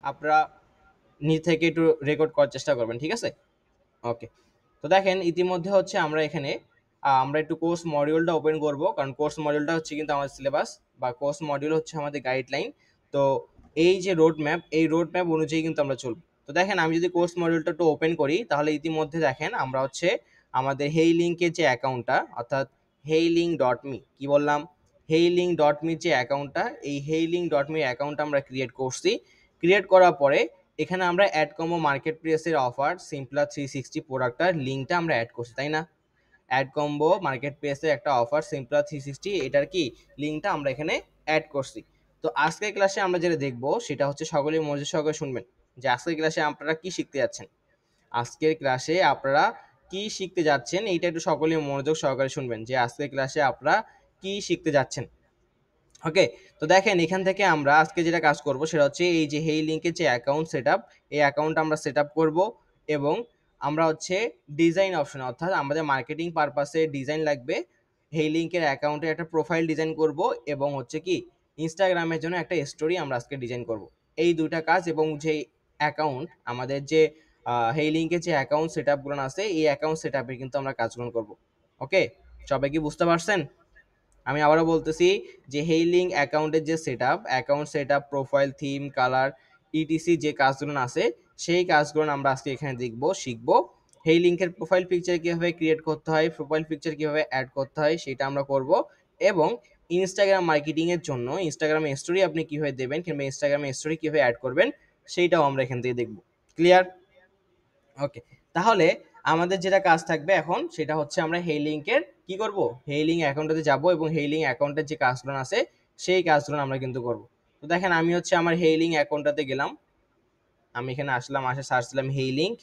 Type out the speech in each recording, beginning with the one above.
আপনারা নিজ থেকে একটু রেকর্ড করার চেষ্টা করবেন, ঠিক আছে? ওকে, তো দেখেন ইতিমধ্যে হচ্ছে আমরা এখানে আমরা একটু কোর্স মডিউলটা ওপেন করব, কারণ কোর্স মডিউলটা হচ্ছে কিন্তু আমাদের সিলেবাস, বা কোর্স মডিউল হচ্ছে আমাদের গাইডলাইন। তো এই যে রোড ম্যাপ, এই রোড ম্যাপ অনুযায়ী কিন্তু আমরা চলব। তো দেখেন আমি যদি কোর্স মডিউলটা একটু ওপেন করি, তাহলে ইতিমধ্যে দেখেন আমরা হচ্ছে আমাদের হেই লিঙ্কের যে অ্যাকাউন্টটা, অর্থাৎ heylink.me, কি বললাম, heylink.me যে অ্যাকাউন্টটা, এই heylink.me অ্যাকাউন্টটা আমরা ক্রিয়েট করছি। ক্রিয়েট করার পরে এখানে আমরা অ্যাড কম্বো মার্কেট প্লেসের অফার সিম্পলা 360 প্রোডাক্টটার লিঙ্কটা আমরা অ্যাড করছি, তাই না? অ্যাড কম্বো মার্কেট প্লেসের একটা অফার সিম্পলা 360, এটার কি লিঙ্কটা আমরা এখানে অ্যাড করছি। তো আজকের ক্লাসে আমরা যেটা দেখবো সেটা হচ্ছে, সকলেই মনোযোগ সহকারে শুনবেন যে আজকের ক্লাসে আপনারা কি শিখতে যাচ্ছেন। আজকের ক্লাসে আপনারা কি শিখতে যাচ্ছেন এইটা একটু সকলেই মনোযোগ সহকারে শুনবেন, যে আজকের ক্লাসে আপনারা কি শিখতে যাচ্ছেন। ওকে, তো দেখেন এখান থেকে আমরা আজকে যেটা কাজ করব সেটা হচ্ছে এই যে হেই লিঙ্কের যে অ্যাকাউন্ট সেটআপ, এই অ্যাকাউন্ট আমরা সেটআপ করব, এবং আমরা হচ্ছে ডিজাইন অপশন, অর্থাৎ আমাদের মার্কেটিং পারপাসে ডিজাইন লাগবে, হেই লিঙ্কের অ্যাকাউন্টে একটা প্রোফাইল ডিজাইন করব, এবং হচ্ছে কি ইনস্টাগ্রামের জন্য একটা স্টোরি আমরা আজকে ডিজাইন করব। এই দুইটা কাজ, এবং যে অ্যাকাউন্ট আমাদের যে হেই লিঙ্কের যে অ্যাকাউন্ট সেটআপগুলো আছে, এই অ্যাকাউন্ট সেটআপে কিন্তু আমরা কাজগুলো করব। ওকে, সবাই কি বুঝতে পারছেন? আমি আবারও বলতেছি যে হেইলিং অ্যাকাউন্টের যে setup, account setup, profile, theme, colour, etc যে কাজগুলো আছে, সেই কাজগুলো আমরা আজকে এখানে দেখব, শিখব। হেইলিংকের প্রোফাইল পিকচার কিভাবে ক্রিয়েট করতে হয়, প্রোফাইল পিকচার কিভাবে অ্যাড করতে হয় সেটা আমরা করব, এবং ইনস্টাগ্রাম মার্কেটিং এর জন্য ইনস্টাগ্রামে স্টোরি আপনি কিভাবে দেবেন, কিংবা ইনস্টাগ্রামে স্টোরি কিভাবে অ্যাড করবেন, সেইটাও আমরা এখান থেকে দেখব। ক্লিয়ার? ওকে, তাহলে আমাদের যেটা কাজ থাকবে এখন সেটা হচ্ছে আমরা হেইলিংকের কি করব, হেইলিং অ্যাকাউন্টটাতে যাব, এবং হেইলিং অ্যাকাউন্টের যে কাজগুলো আছে সেই কাজগুলো আমরা কিন্তু করব। তো দেখেন আমি হচ্ছে আমার হেইলিং অ্যাকাউন্টটাতে গেলাম, আমি এখানে আসলাম, আসে সার্চ দিলাম হেইলিংক।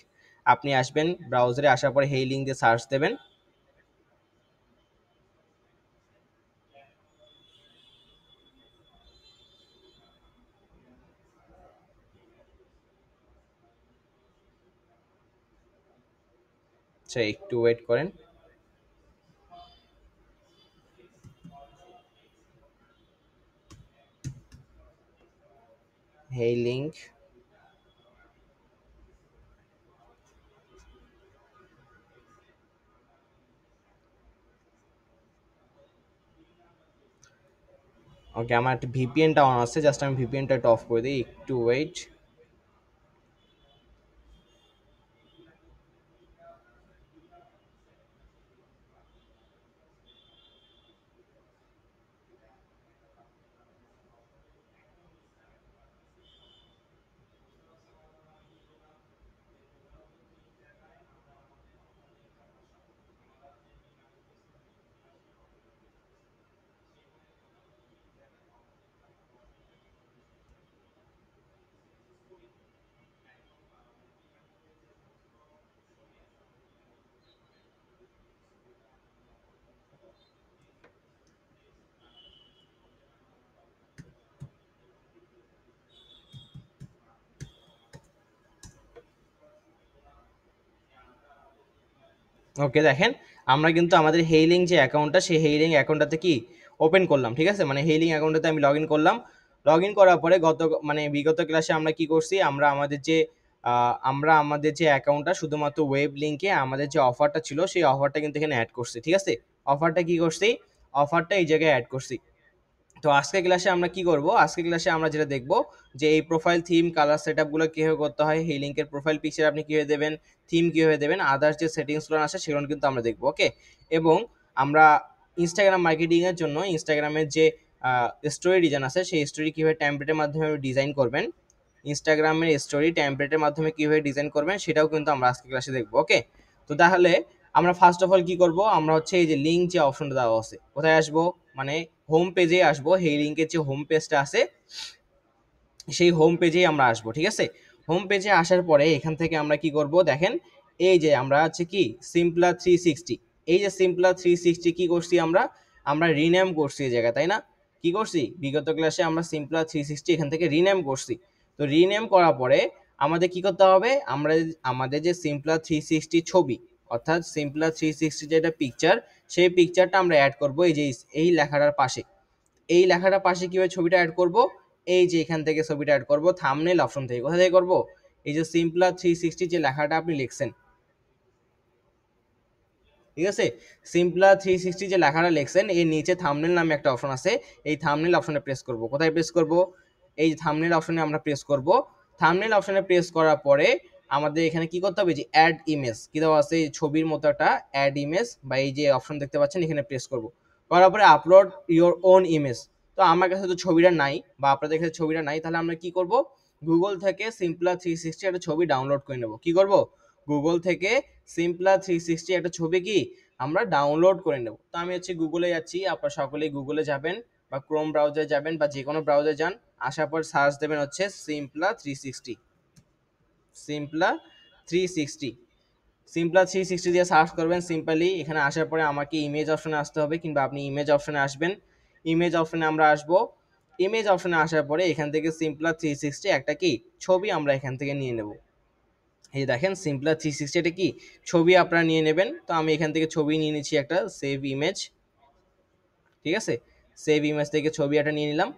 আপনি আসবেন ব্রাউজারে, আসার পরে হেইলিংক দিয়ে সার্চ দেবেন। আচ্ছা, একটু ওয়েট করেন। হেইলিংক, ওকে, আমার একটা ভিপিএনটা অন আছে, জাস্ট আমি ভিপিএনটা একটু অফ করে দিই, একটু ওয়েট। ওকে, দেখেন আমরা কিন্তু আমাদের হেইলিং যে অ্যাকাউন্টটা, সেই হেইলিং অ্যাকাউন্টটাতে কি ওপেন করলাম, ঠিক আছে? মানে হেইলিং অ্যাকাউন্টটাতে আমি লগ ইন করলাম। লগ ইন করার পরে বিগত ক্লাসে আমরা কি করছি, আমরা আমাদের যে অ্যাকাউন্টটা শুধুমাত্র ওয়েব লিঙ্কে আমাদের যে অফারটা ছিল সেই অফারটা কিন্তু এখানে অ্যাড করছি, ঠিক আছে? অফারটা কি করছি, অফারটা এই জায়গায় অ্যাড করছি। তো আজকের ক্লাসে আমরা কি করব, আজকের ক্লাসে আমরা যেটা দেখব যে এই প্রোফাইল, থিম, কালার সেটআপগুলো কিভাবে করতে হয়, এই লিংকের প্রোফাইল পিকচার আপনি কিভাবে দেবেন, থিম কিভাবে দেবেন, আদার্স যে সেটিংসগুলো আছে সেগুলো কিন্তু আমরা দেখব। ওকে, এবং আমরা ইনস্টাগ্রাম মার্কেটিং এর জন্য ইনস্টাগ্রামের যে স্টোরি ডিজাইন আছে, সেই স্টোরি কিভাবে টেমপ্লেটের মাধ্যমে ডিজাইন করবেন, ইনস্টাগ্রামের স্টোরি টেমপ্লেটের মাধ্যমে কিভাবে ডিজাইন করবেন সেটাও কিন্তু আমরা আজকের ক্লাসে দেখব। ওকে, তো তাহলে আমরা ফার্স্ট অফ অল কি করব, আমরা হচ্ছে এই যে লিঙ্ক যে অপশনটা দেওয়া আছে, কোথায় আসবো, মানে হোম পেজে আসবো। এই লিঙ্কের যে হোম পেজটা আছে সেই হোম পেজেই আমরা আসবো, ঠিক আছে? হোম পেজে আসার পরে এখান থেকে আমরা কি করব, দেখেন এই যে আমরা আছে কি সিম্পলা 360, এই যে সিম্পলা 360 কি করছি আমরা, আমরা রিনেম করছি এই জায়গা, তাই না? কি করছি, বিগত ক্লাসে আমরা সিম্পলা 360 এখান থেকে রিনেম করছি। তো রিনেম করার পরে আমাদের কি করতে হবে, আমরা আমাদের যে সিম্পলা 360 ছবি, অর্থাৎ সিম্পলা 360 যেটা পিকচার, সেই পিকচারটা আমরা অ্যাড করব এই যে এই লেখাটার পাশে। এই লেখাটার পাশে কিভাবে ছবিটা অ্যাড করব, এই যে এখান থেকে ছবিটা অ্যাড করব থাম্বনেল অপশন থেকে। কোথা থেকে করব? এই যে সিম্পলা 360 যে লেখাটা আপনি লিখছেন, ঠিক আছে, সিম্পলা 360 যে লেখাটা লিখছেন এর নিচে থাম্বনেল নামে একটা অপশন আছে, এই থাম্বনেল অপশনে প্রেস করব। কোথায় প্রেস করব? এই যে থাম্বনেল অপশনে আমরা প্রেস করব। থাম্বনেল অপশনে প্রেস করার পরে আমাদের এখানে কি করতে হবে, যে অ্যাড ইমেজ কি দেওয়া আছে, এই ছবির মতো একটা অ্যাড ইমেজ বা এই যে অপশন দেখতে পাচ্ছেন এখানে প্রেস করব। করার পরে আপলোড ইওর ওন ইমেজ। তো আমার কাছে তো ছবিটা নাই বা আপনাদের কাছে ছবিটা নাই, তাহলে আমরা কি করব, গুগল থেকে সিম্পলা 360 একটা ছবি ডাউনলোড করে নেব। কি করব? গুগল থেকে সিম্পলা 360 একটা ছবি কি আমরা ডাউনলোড করে নেব। তো আমি হচ্ছে গুগলে যাচ্ছি, আপনারা সকলেই গুগলে যাবেন বা ক্রোম ব্রাউজারে যাবেন বা যে কোনো ব্রাউজারে যান, আসার পর সার্চ দেবেন হচ্ছে সিম্পলা 360, সিম্পলা 360, সিম্পলা 360 দিয়ে সার্চ করবেন সিম্পলি। এখানে আসার পরে আমাকে ইমেজ অপশনে আসতে হবে কিংবা আপনি ইমেজ অপশনে আসবেন। ইমেজ অপশনে আমরা আসবো। ইমেজ অপশনে আসার পরে এখান থেকে সিম্পলা 360 একটা কি ছবি আমরা এখান থেকে নিয়ে নেব। এই দেখেন সিম্পলা 360 এটা কি ছবি আপনারা নিয়ে নেবেন। তো আমি এখান থেকে ছবি নিয়ে নিচ্ছি একটা, সেভ ইমেজ, ঠিক আছে, সেভ ইমেজ থেকে ছবি একটা নিয়ে নিলাম।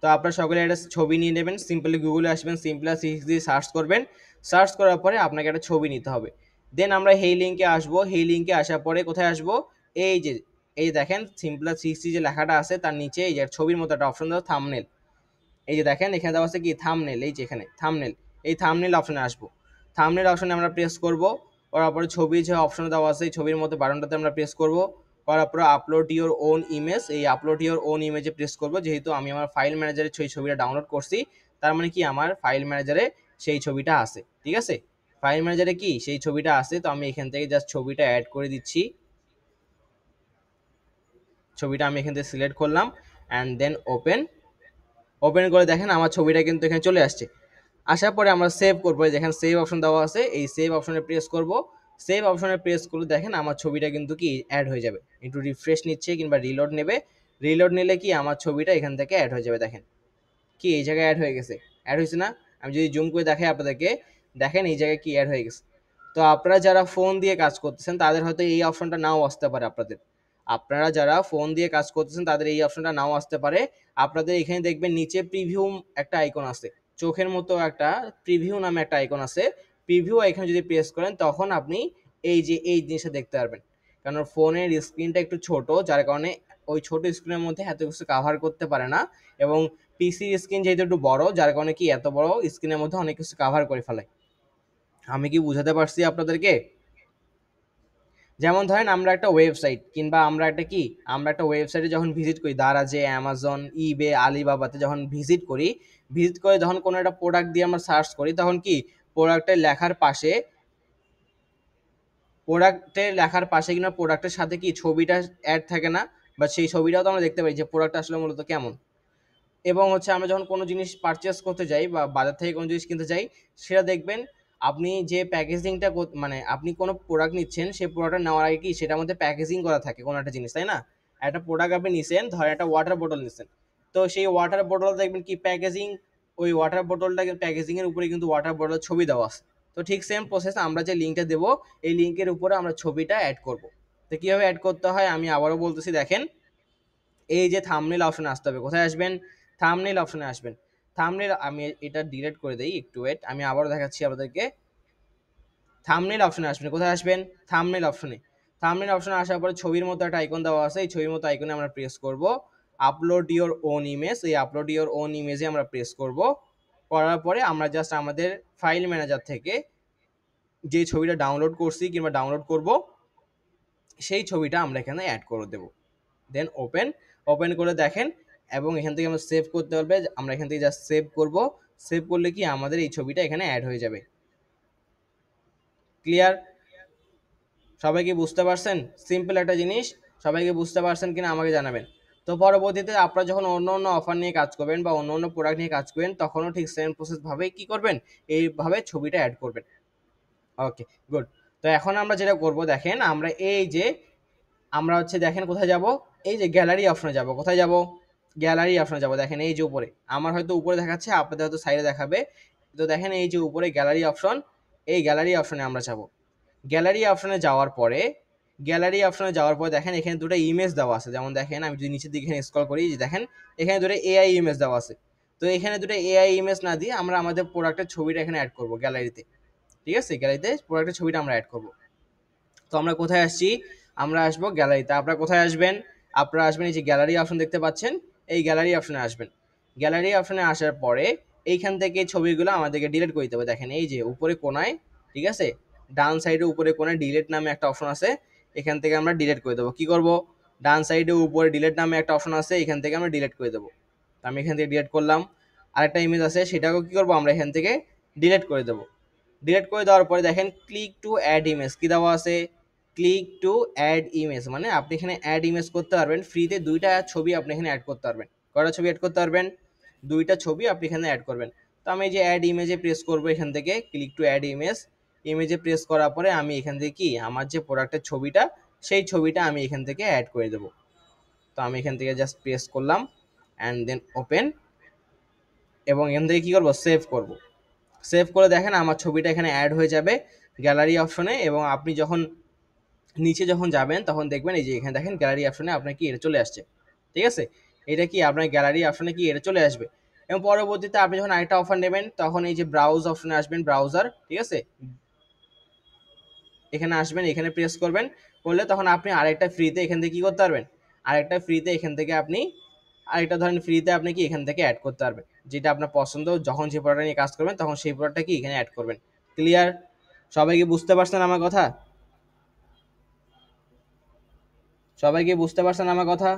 তো আপনারা সকলে একটা ছবি নিয়ে নেবেন, সিম্পলি গুগলে আসবেন, সিম্পলা 360 সার্চ করবেন, সার্চ করার পরে আপনাকে একটা ছবি নিতে হবে। দেন আমরা এই লিঙ্কে আসবো, এই লিঙ্কে আসার পরে কোথায় আসবো, এই যে এই দেখেন সিম্পলা 360 যে লেখাটা আছে তার নিচে এই যে ছবির মতো একটা অপশন দেওয়া থাম্বনেল, এই যে দেখেন এখানে দেওয়া আছে কি থাম্বনেল, এই যে এখানে থাম্বনেল, এই থাম্বনেল অপশনে আসবো। থাম্বনেল অপশনে আমরা প্রেস করব, করার পরে ছবি যে অপশন দেওয়া আছে এই ছবির মধ্যে বাটনটাতে আমরা প্রেস করব, করার পরে আপলোড ইওর ওন ইমেজ, এই আপলোড ইওর ওন ইমেজে প্রেস করব। যেহেতু আমি আমার ফাইল ম্যানেজারে সেই ছবিটা ডাউনলোড করছি, তার মানে কি আমার ফাইল ম্যানেজারে সেই ছবিটা আছে, ঠিক আছে, ফাইল ম্যানেজারে কি সেই ছবিটা আছে। তো আমি এখান থেকে জাস্ট ছবিটা অ্যাড করে দিচ্ছি, ছবিটা আমি এখান থেকে সিলেক্ট করলাম অ্যান্ড দেন ওপেন। ওপেন করে দেখেন আমার ছবিটা কিন্তু এখানে চলে আসছে। আসার পরে আমরা সেভ করবো, যেখানে সেভ অপশন দেওয়া আছে এই সেভ অপশনে প্রেস করব। সেভ অপশনে প্রেস করলে দেখেন আমার ছবিটা কিন্তু কি অ্যাড হয়ে যাবে। একটু রিফ্রেশ নিচ্ছে কিংবা রিলোড নেবে, রিলোড নিলে কি আমার ছবিটা এখান থেকে অ্যাড হয়ে যাবে। দেখেন কি এই জায়গায় অ্যাড হয়ে গেছে, অ্যাড হয়েছে না? আমি যদি জুম করে দেখাই আপনাদেরকে, দেখেন এই জায়গায় কি অ্যাড হয়ে গেছে। তো আপনারা যারা ফোন দিয়ে কাজ করতেছেন তাদের হয়তো এই অপশনটা নাও আসতে পারে আপনাদের, আপনারা যারা ফোন দিয়ে কাজ করতেছেন তাদের এই অপশনটা নাও আসতে পারে। আপনাদের এখানে দেখবেন নিচে প্রিভিউ একটা আইকন আছে, চোখের মতো একটা প্রিভিউ নামে একটা আইকন আছে, প্রিভিউ এখানে যদি প্রেস করেন তখন আপনি এই যে এই জিনিসটা দেখতে পারবেন। কারণ ফোনের স্ক্রিনটা একটু ছোট, যার কারণে ওই ছোট স্ক্রিনের মধ্যে এত কিছু কাভার করতে পারে না, এবং পিসির স্ক্রিন যেহেতু একটু বড় যার কারণে কি এত বড় স্ক্রিনের মধ্যে অনেক কিছু কাভার করে ফেলে। আমি কি বুঝাতে পারছি আপনাদেরকে? যেমন ধরেন আমরা একটা ওয়েবসাইট কিংবা আমরা একটা কি আমরা একটা ওয়েবসাইটে যখন ভিজিট করি, দারাজে, অ্যামাজন, ইবে, আলিবাবাতে যখন ভিজিট করি, ভিজিট করে যখন কোনো একটা প্রোডাক্ট দিয়ে আমরা সার্চ করি তখন কি প্রোডাক্টের লেখার পাশে, প্রোডাক্টের লেখার পাশে কিংবা প্রোডাক্টের সাথে কি ছবিটা অ্যাড থাকে না, বা সেই ছবিটাও তো আমরা দেখতে পাই যে প্রোডাক্ট আসলে মূলত কেমন। এবং হচ্ছে আমরা যখন কোনো জিনিস পারচেস করতে যাই বা বাজার থেকে কোনো জিনিস কিনতে যাই, সেটা দেখবেন আপনি যে প্যাকেজিংটা মানে আপনি কোনো প্রোডাক্ট নিচ্ছেন সেই প্রোডাক্টটা নেওয়ার আগে কি সেটার মধ্যে প্যাকেজিং করা থাকে কোনো একটা জিনিস, তাই না? একটা প্রোডাক্ট আপনি নিছেন, ধরেন একটা ওয়াটার বোতল নিছেন, তো সেই ওয়াটার বোতল দেখবেন কি প্যাকেজিং, ওই ওয়াটার বোতলটা প্যাকেজিং এর উপরে কিন্তু ওয়াটার বোতলের ছবি দেওয়া আছে। তো ঠিক সেম প্রসেস, আমরা যে লিঙ্কটা দেবো এই লিঙ্কের উপরে আমরা ছবিটা অ্যাড করব। তো কীভাবে অ্যাড করতে হয় আমি আবারও বলতেছি, দেখেন এই যে থাম্বনেল অপশনে আসতে হবে, কোথায় আসবেন, থাম্বনেল অপশনে আসবেন। থাম্বনেল আমি এটা ডিলিট করে দেই, একটু ওয়েট, আমি আবারও দেখাচ্ছি আপনাদেরকে। থাম্বনেল অপশনে আসবেন, কোথায় আসবেন, থাম্বনেল অপশনে। থাম্বনেল অপশনে আসার পরে ছবির মতো একটা আইকন দেওয়া আছে, এই ছবির মতো আইকনে আমরা প্রেস করব। আপলোড ইওর ওন ইমেজ, এই আপলোড ইওর ওন ইমেজে আমরা প্রেস করব। করার পরে আমরা জাস্ট আমাদের ফাইল ম্যানেজার থেকে যে ছবিটা ডাউনলোড করছি কিংবা ডাউনলোড করব সেই ছবিটা আমরা এখানে অ্যাড করে দেব। দেন ওপেন, ওপেন করে দেখেন, এবং এখান থেকে আমরা সেভ করতে পারবে, আমরা এখান থেকে জাস্ট সেভ করব। সেভ করলে কি আমাদের এই ছবিটা এখানে অ্যাড হয়ে যাবে। ক্লিয়ার? সবাইকে বুঝতে পারছেন? সিম্পল একটা জিনিস, সবাইকে বুঝতে পারছেন কিনা আমাকে জানাবেন। তো পরবর্তীতে আপনারা যখন অন্য অন্য অফার নিয়ে কাজ করবেন বা অন্য অন্য প্রোডাক্ট নিয়ে কাজ করবেন তখনও ঠিক সেম প্রসেস ভাবেই কি করবেন, এইভাবে ছবিটা অ্যাড করবেন। ওকে, গুড। তো এখন আমরা যেটা করব, দেখেন আমরা এই যে আমরা হচ্ছে দেখেন কোথায় যাব, এই যে গ্যালারি অপশনে যাব। কোথায় যাব, গ্যালারি অপশনে যাব। দেখেন এই যে উপরে, আমার হয়তো উপরে দেখাচ্ছে, আপনাদের হয়তো সাইডে দেখাবে। তো দেখেন এই যে উপরে গ্যালারি অপশন, এই গ্যালারি অপশনে আমরা যাব। গ্যালারি অপশনে যাওয়ার পরে গ্যালারি অপশনে যাওয়ার পর দেখেন এখানে দুটো ইমেজ দেওয়া আছে, যেমন দেখেন আমি যদি নিচের দিকে এখানে স্ক্রল করি, যে দেখেন এখানে দুটো এআই ইমেজ দেওয়া আছে। তো এখানে দুটো এআই ইমেজ না দিয়ে আমরা আমাদের প্রোডাক্টের ছবিটা এখানে অ্যাড করব গ্যালারিতে, ঠিক আছে? গ্যালারিতে প্রোডাক্টের ছবিটা আমরা অ্যাড করব। তো আমরা কোথায় আসছি, আমরা আসবো গ্যালারিতে। আপনারা কোথায় আসবেন, আপনারা আসবেন এই যে গ্যালারি অপশন দেখতে পাচ্ছেন, এই গ্যালারি অপশনে আসবেন। গ্যালারি অপশনে আসার পরে এইখান থেকে ছবিগুলো আমাদেরকে ডিলিট করে দিতে হবে। দেখেন এই যে উপরে কোনায়, ঠিক আছে, ডান সাইডে উপরে কোনায় ডিলিট নামে একটা অপশন আছে, এখান থেকে আমরা ডিলিট করে দেবো। কি করব, ডান সাইডে উপরে ডিলিট নামে একটা অপশন আছে, এখান থেকে আমরা ডিলিট করে দেবো। তো আমি এখান থেকে ডিলিট করলাম। আরেকটা ইমেজ আছে, সেটাকেও কি করবো, আমরা এখান থেকে ডিলিট করে দেবো। ডিলিট করে দেওয়ার পরে দেখেন ক্লিক টু অ্যাড ইমেজ কি দেওয়া আছে, ক্লিক টু অ্যাড ইমেজ, মানে আপনি এখানে অ্যাড ইমেজ করতে পারবেন ফ্রিতে। দুইটা ছবি আপনি এখানে অ্যাড করতে পারবেন। কয়টা ছবি অ্যাড করতে পারবেন, দুইটা ছবি আপনি এখানে অ্যাড করবেন। তো আমি এই যে অ্যাড ইমেজে প্রেস করবো, এখান থেকে ক্লিক টু অ্যাড ইমেজ, ইমেজে প্রেস করার পরে আমি এখান থেকে কি আমার যে প্রোডাক্টের ছবিটা, সেই ছবিটা আমি এখান থেকে অ্যাড করে দেবো। তো আমি এখান থেকে জাস্ট প্রেস করলাম অ্যান্ড দেন ওপেন, এবং এখান থেকে কি করবো, সেভ করব। সেভ করে দেখেন আমার ছবিটা এখানে অ্যাড হয়ে যাবে গ্যালারি অপশনে। এবং আপনি যখন নিচে যখন যাবেন তখন দেখবেন এই যে এখানে দেখেন গ্যালারি অপশনে আপনার কি এটা চলে আসছে, ঠিক আছে? এটা কি আপনার গ্যালারি অপশনে কি এটা চলে আসবে। এবং পরবর্তীতে আপনি যখন আরেকটা অফার নেবেন তখন এই যে ব্রাউজ অপশনে আসবেন, ব্রাউজার, ঠিক আছে, এখানে আসবেন, এখানে প্রেস করবেন, করলে তখন আপনি আরেকটা ফ্রিতে এখান থেকে কি করতে পারবেন, আরেকটা ফ্রিতে এখান থেকে আপনি আরেকটা ধরেন ফ্রিতে আপনি কি এখান থেকে অ্যাড করতে পারবেন, যেটা আপনার পছন্দ, যখন যে প্রোডাক্ট নিয়ে কাজ করবেন তখন সেই প্রোডাক্টটা কি এখানে অ্যাড করবেন। ক্লিয়ার? সবাই কি বুঝতে পারছেন আমার কথা? সবাই কি বুঝতে পারছেন আমার কথা?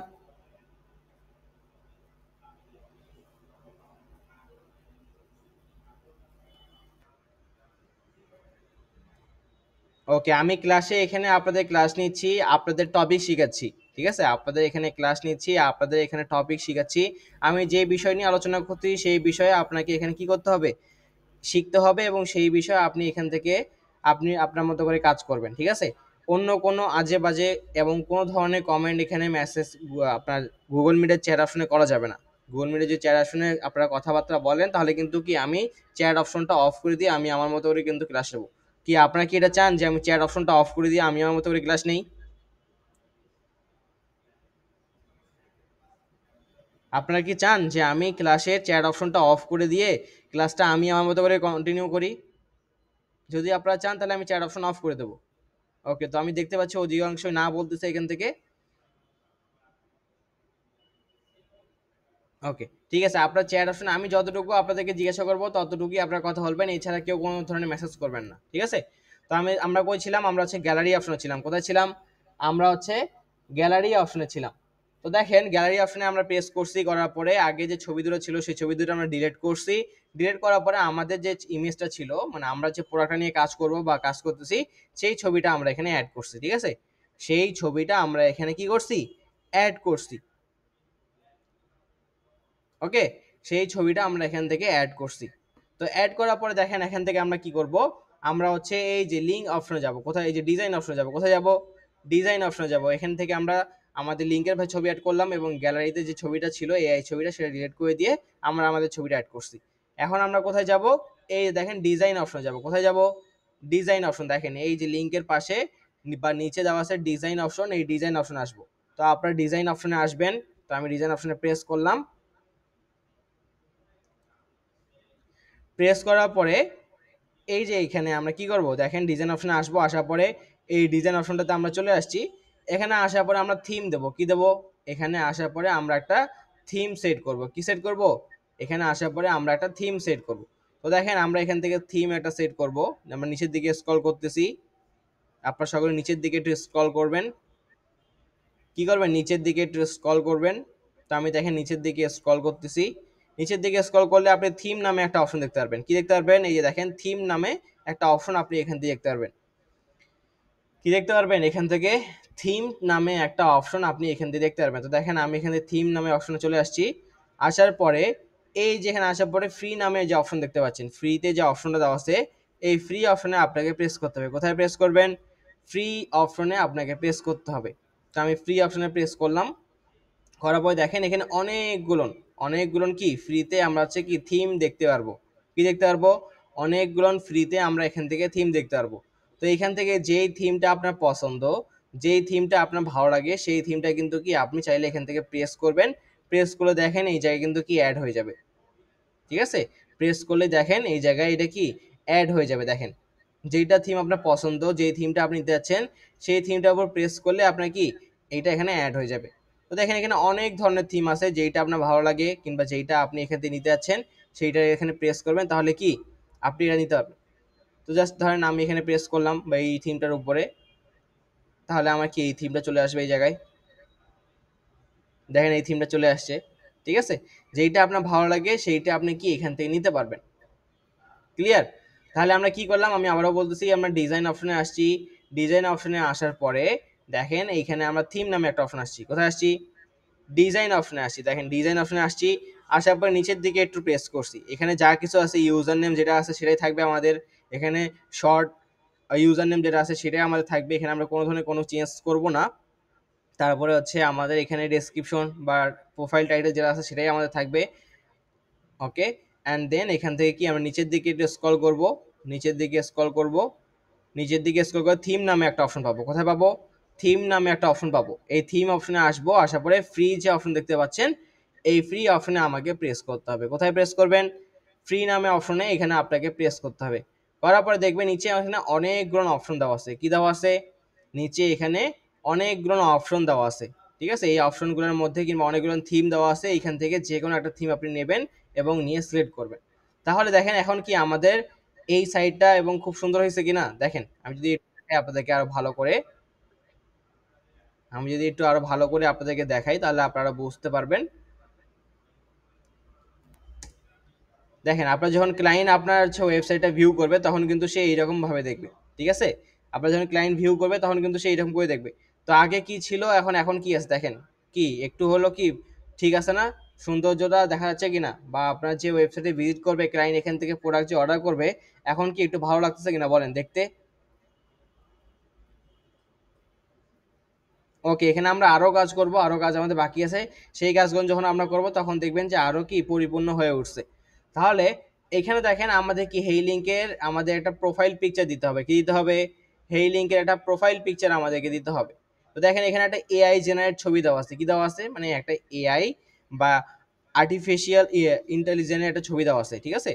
ওকে, আমি ক্লাসে এখানে আপনাদের ক্লাস নিচ্ছি, আপনাদের টপিক শিখাচ্ছি, ঠিক আছে? আপনাদের এখানে ক্লাস নিচ্ছি, আপনাদের এখানে টপিক শিখাচ্ছি। আমি যে বিষয় নিয়ে আলোচনা করছি সেই বিষয়ে আপনাকে এখানে কি করতে হবে, শিখতে হবে, এবং সেই বিষয়ে আপনি এখান থেকে আপনি আপনার মতো করে কাজ করবেন, ঠিক আছে? অন্য কোনো আজে বাজে এবং কোনো ধরনের কমেন্ট এখানে মেসেজ আপনার গুগল মিটের চ্যাট অপশনে করা যাবে না। গুগল মিটের যে চ্যাট অপশনে আপনারা কথাবার্তা বলেন, তাহলে কিন্তু কি আমি চ্যাট অপশনটা অফ করে দিয়ে আমি আমার মতো করে কিন্তু ক্লাস নেব। কি আপনারা কি এটা চান যে আমি চ্যাট অপশনটা অফ করে দিয়ে আমি আমার মতো করে ক্লাস নেই? আপনারা কি চান যে আমি ক্লাসের চ্যাট অপশনটা অফ করে দিয়ে ক্লাসটা আমি আমার মতো করে কন্টিনিউ করি? যদি আপনারা চান তাহলে আমি চ্যাট অপশন অফ করে দেবো। ওকে, তো আমি দেখতে পাচ্ছি অধিকাংশ না বলতেছে এখান থেকে। ওকে, ঠিক আছে, আপনার চ্যাট অপশন আমি যতটুকু আপনাদেরকে জিজ্ঞাসা করবো ততটুকুই আপনার কথা বলবেন, এছাড়া কেউ কোনো ধরনের মেসেজ করবেন না, ঠিক আছে? তো আমরা কই ছিলাম, আমরা হচ্ছে গ্যালারি অপশনে ছিলাম। কোথায় ছিলাম, আমরা হচ্ছে গ্যালারি অপশনে ছিলাম। তো দেখেন গ্যালারি অপশনে আমরা প্রেস করছি, করার পরে আগে যে ছবি দুটো ছিল সেই ছবি দুটো আমরা ডিলিট করছি। ডিলিট করার পরে আমাদের যে ইমেজটা ছিল, মানে আমরা যে প্রোডাক্টটা নিয়ে কাজ করব বা কাজ করতেছি, সেই ছবিটা আমরা এখানে অ্যাড করছি, ঠিক আছে? সেই ছবিটা আমরা এখানে কি করছি, অ্যাড করছি। ওকে, সেই ছবিটা আমরা এখান থেকে অ্যাড করছি। তো অ্যাড করার পরে দেখেন এখান থেকে আমরা কি করব, আমরা হচ্ছে এই যে লিঙ্ক অপশনে যাব। কোথায়, এই যে ডিজাইন অপশনে যাব। কোথায় যাব, ডিজাইন অপশনে যাব। এখান থেকে আমরা আমাদের লিঙ্কের ভাই ছবি অ্যাড করলাম, এবং গ্যালারিতে যে ছবিটা ছিল এআই ছবিটা সেটা ডিলিট করে দিয়ে আমরা আমাদের ছবিটা অ্যাড করছি। এখন আমরা কোথায় যাব, এই দেখেন ডিজাইন অপশনে যাব। কোথায় যাব, ডিজাইন অপশন। দেখেন এই যে লিঙ্কের পাশে বা নিচে দেওয়া আছে ডিজাইন অপশন, এই ডিজাইন অপশনে আসবো। তো আপনারা ডিজাইন অপশনে আসবেন। তো আমি ডিজাইন অপশনে প্রেস করলাম। প্রেস করার পরে এই যে এখানে আমরা কি করব, দেখেন ডিজাইন অপশনে আসবো। আসার পরে এই ডিজাইন অপশনটাতে আমরা চলে আসছি। এখানে আসার পরে আমরা থিম দেব। কি দেব, এখানে আসার পরে আমরা একটা থিম সেট করব। কি সেট করব, এখানে আসার পরে আমরা একটা থিম সেট করব। তো দেখেন আমরা এখান থেকে থিম একটা সেট করব। আমরা নিচের দিকে স্ক্রল করতেছি, আপনারা সকলে নিচের দিকে একটু স্ক্রল করবেন। কি করবেন, নিচের দিকে একটু স্ক্রল করবেন। তো আমি দেখেন নিচের দিকে স্ক্রল করতেছি। নিচের দিকে স্ক্রল করলে আপনি থিম নামে একটা অপশন দেখতে পারবেন। কি দেখতে পারবেন, এই যে দেখেন থিম নামে একটা অপশন আপনি এখান থেকে দেখতে পারবেন। কি দেখতে পারবেন, এখান থেকে থিম নামে একটা অপশন আপনি এখান থেকে দেখতে পারবেন। তো দেখেন আমি এখানে থিম নামে অপশনে চলে আসছি। আসার পরে এই যেখানে আসার পরে ফ্রি নামে যে অপশন দেখতে পাচ্ছেন, ফ্রিতে যে অপশনটা দেওয়া আছে, এই ফ্রি অপশনে আপনাকে প্রেস করতে হবে। কোথায় প্রেস করবেন, ফ্রি অপশনে আপনাকে প্রেস করতে হবে। তো আমি ফ্রি অপশনে প্রেস করলাম। করার পরে দেখেন এখানে অনেকগুলো অনেকগুলো কি ফ্রিতে আমরা হচ্ছে কি থিম দেখতে পারবো। কি দেখতে পারবো, অনেকগুলো ফ্রিতে আমরা এখান থেকে থিম দেখতে পারবো। তো এখান থেকে যেই থিমটা আপনার পছন্দ যেই থিমটা আপনার ভালো লাগে সেই থিমটা কিন্তু কি আপনি চাইলে এখান থেকে প্রেস করবেন, প্রেস করলে দেখেন এই জায়গায় কিন্তু কি অ্যাড হয়ে যাবে, ঠিক আছে? প্রেস করলে দেখেন এই জায়গায় এটা কি অ্যাড হয়ে যাবে। দেখেন যেইটা থিম আপনার পছন্দ, যেই থিমটা আপনি নিতে যাচ্ছেন সেই থিমটার উপর প্রেস করলে আপনার কি এইটা এখানে অ্যাড হয়ে যাবে। তো দেখেন এখানে অনেক ধরনের থিম আছে, যেইটা আপনার ভালো লাগে কিংবা যেইটা আপনি এখান থেকে নিতে যাচ্ছেন সেইটা এখানে প্রেস করবেন, তাহলে কি আপনি এটা নিতে পারবেন। তো জাস্ট ধরেন আমি এখানে প্রেস করলাম বা এই থিমটার উপরে, তাহলে আমার কি এই থিমটা চলে আসবে এই জায়গায়, দেখেন এই থিমটা চলে আসছে, ঠিক আছে? যেইটা আপনার ভালো লাগে সেইটা আপনি কি এখান থেকে নিতে পারবেন। ক্লিয়ার? তাহলে আমরা কি করলাম, আমি আবারও বলতেছি, আমরা ডিজাইন অপশনে আসছি। ডিজাইন অপশনে আসার পরে দেখেন এইখানে আমরা থিম নামে একটা অপশন আসছি। কোথায় আসছি? ডিজাইন অপশনে আসছি। দেখেন ডিজাইন অপশনে আসছি, আসার পর নিচের দিকে একটু প্রেস করছি। এখানে যা কিছু আছে ইউজার নেম যেটা আছে সেটাই থাকবে আমাদের। এখানে শর্ট ইউজার নেম যেটা আছে সেটাই আমাদের থাকবে, এখানে আমরা কোনো ধরনের কোনো চেঞ্জ করব না। তারপরে হচ্ছে আমাদের এখানে ডেসক্রিপশন বা প্রোফাইল টাইটেল যেটা আছে সেটাই আমাদের থাকবে। ওকে, অ্যান্ড দেন এখান থেকে কি আমরা নিচের দিকে একটু স্ক্রল করব, নিচের দিকে স্ক্রল করব, নিচের দিকে স্ক্রল করে থিম নামে একটা অপশন পাবো। কোথায় পাবো? থিম নামে একটা অপশন পাবো। এই থিম অপশনে আসবো, আসার পরে ফ্রি যে অপশন দেখতে পাচ্ছেন এই ফ্রি অপশনে আমাকে প্রেস করতে হবে। কোথায় প্রেস করবেন? ফ্রি নামে অপশনে এখানে আপনাকে প্রেস করতে হবে। করার পরে দেখবেন নিচে এখানে অনেকগুলো অপশন দেওয়া আছে। কি দেওয়া আছে? নিচে এখানে অনেকগুলো অপশন দেওয়া আছে, ঠিক আছে? এই অপশনগুলোর মধ্যে কিংবা অনেকগুলো থিম দেওয়া আছে, এইখান থেকে যে কোনো একটা থিম আপনি নেবেন এবং নিয়ে সিলেক্ট করবেন। তাহলে দেখেন এখন কি আমাদের এই সাইডটা এবং খুব সুন্দর হয়েছে কিনা দেখেন। আমি যদি আপনাদেরকে আরো ভালো করে, আমি যদি একটু আরো ভালো করে আপনাদেরকে দেখাই তাহলে আপনারা বুঝতে পারবেন। দেখেন আপনার যখন ক্লায়েন্ট আপনার হচ্ছে ওয়েবসাইটটা ভিউ করবে তখন কিন্তু সে এইরকম ভাবে দেখবে, ঠিক আছে? আপনার যখন ক্লায়েন্ট ভিউ করবে তখন কিন্তু সে এইরকম করে দেখবে। তো আগে কি ছিল, এখন এখন কি আছে দেখেন, কি একটু হলো কি ঠিক আছে না? সৌন্দর্যটা দেখা যাচ্ছে কিনা, বা আপনার যে ওয়েবসাইটে ভিজিট করবে ক্লায়েন্ট এখান থেকে প্রোডাক্ট যে অর্ডার করবে এখন কি একটু ভালো লাগতেছে কিনা বলেন দেখতে? ওকে, এখানে আমরা আরো কাজ করব, আরো কাজ আমাদের বাকি আছে। সেই কাজগুলো যখন আমরা করব তখন দেখবেন যে আরো কি পরিপূর্ণ হয়ে উঠছে। তাহলে এখানে দেখেন আমাদের কি হেই লিংকের আমাদের একটা প্রোফাইল পিকচার দিতে হবে। কি দিতে হবে? হেই লিংকের একটা প্রোফাইল পিকচার আমাদেরকে দিতে হবে। তো দেখেন এখানে একটা এআই জেনারেট ছবি দেওয়া আছে। কি দেওয়া আছে? মানে একটা এআই বা আর্টিফিশিয়াল ইন্টেলিজেন্সের একটা ছবি দেওয়া আছে, ঠিক আছে?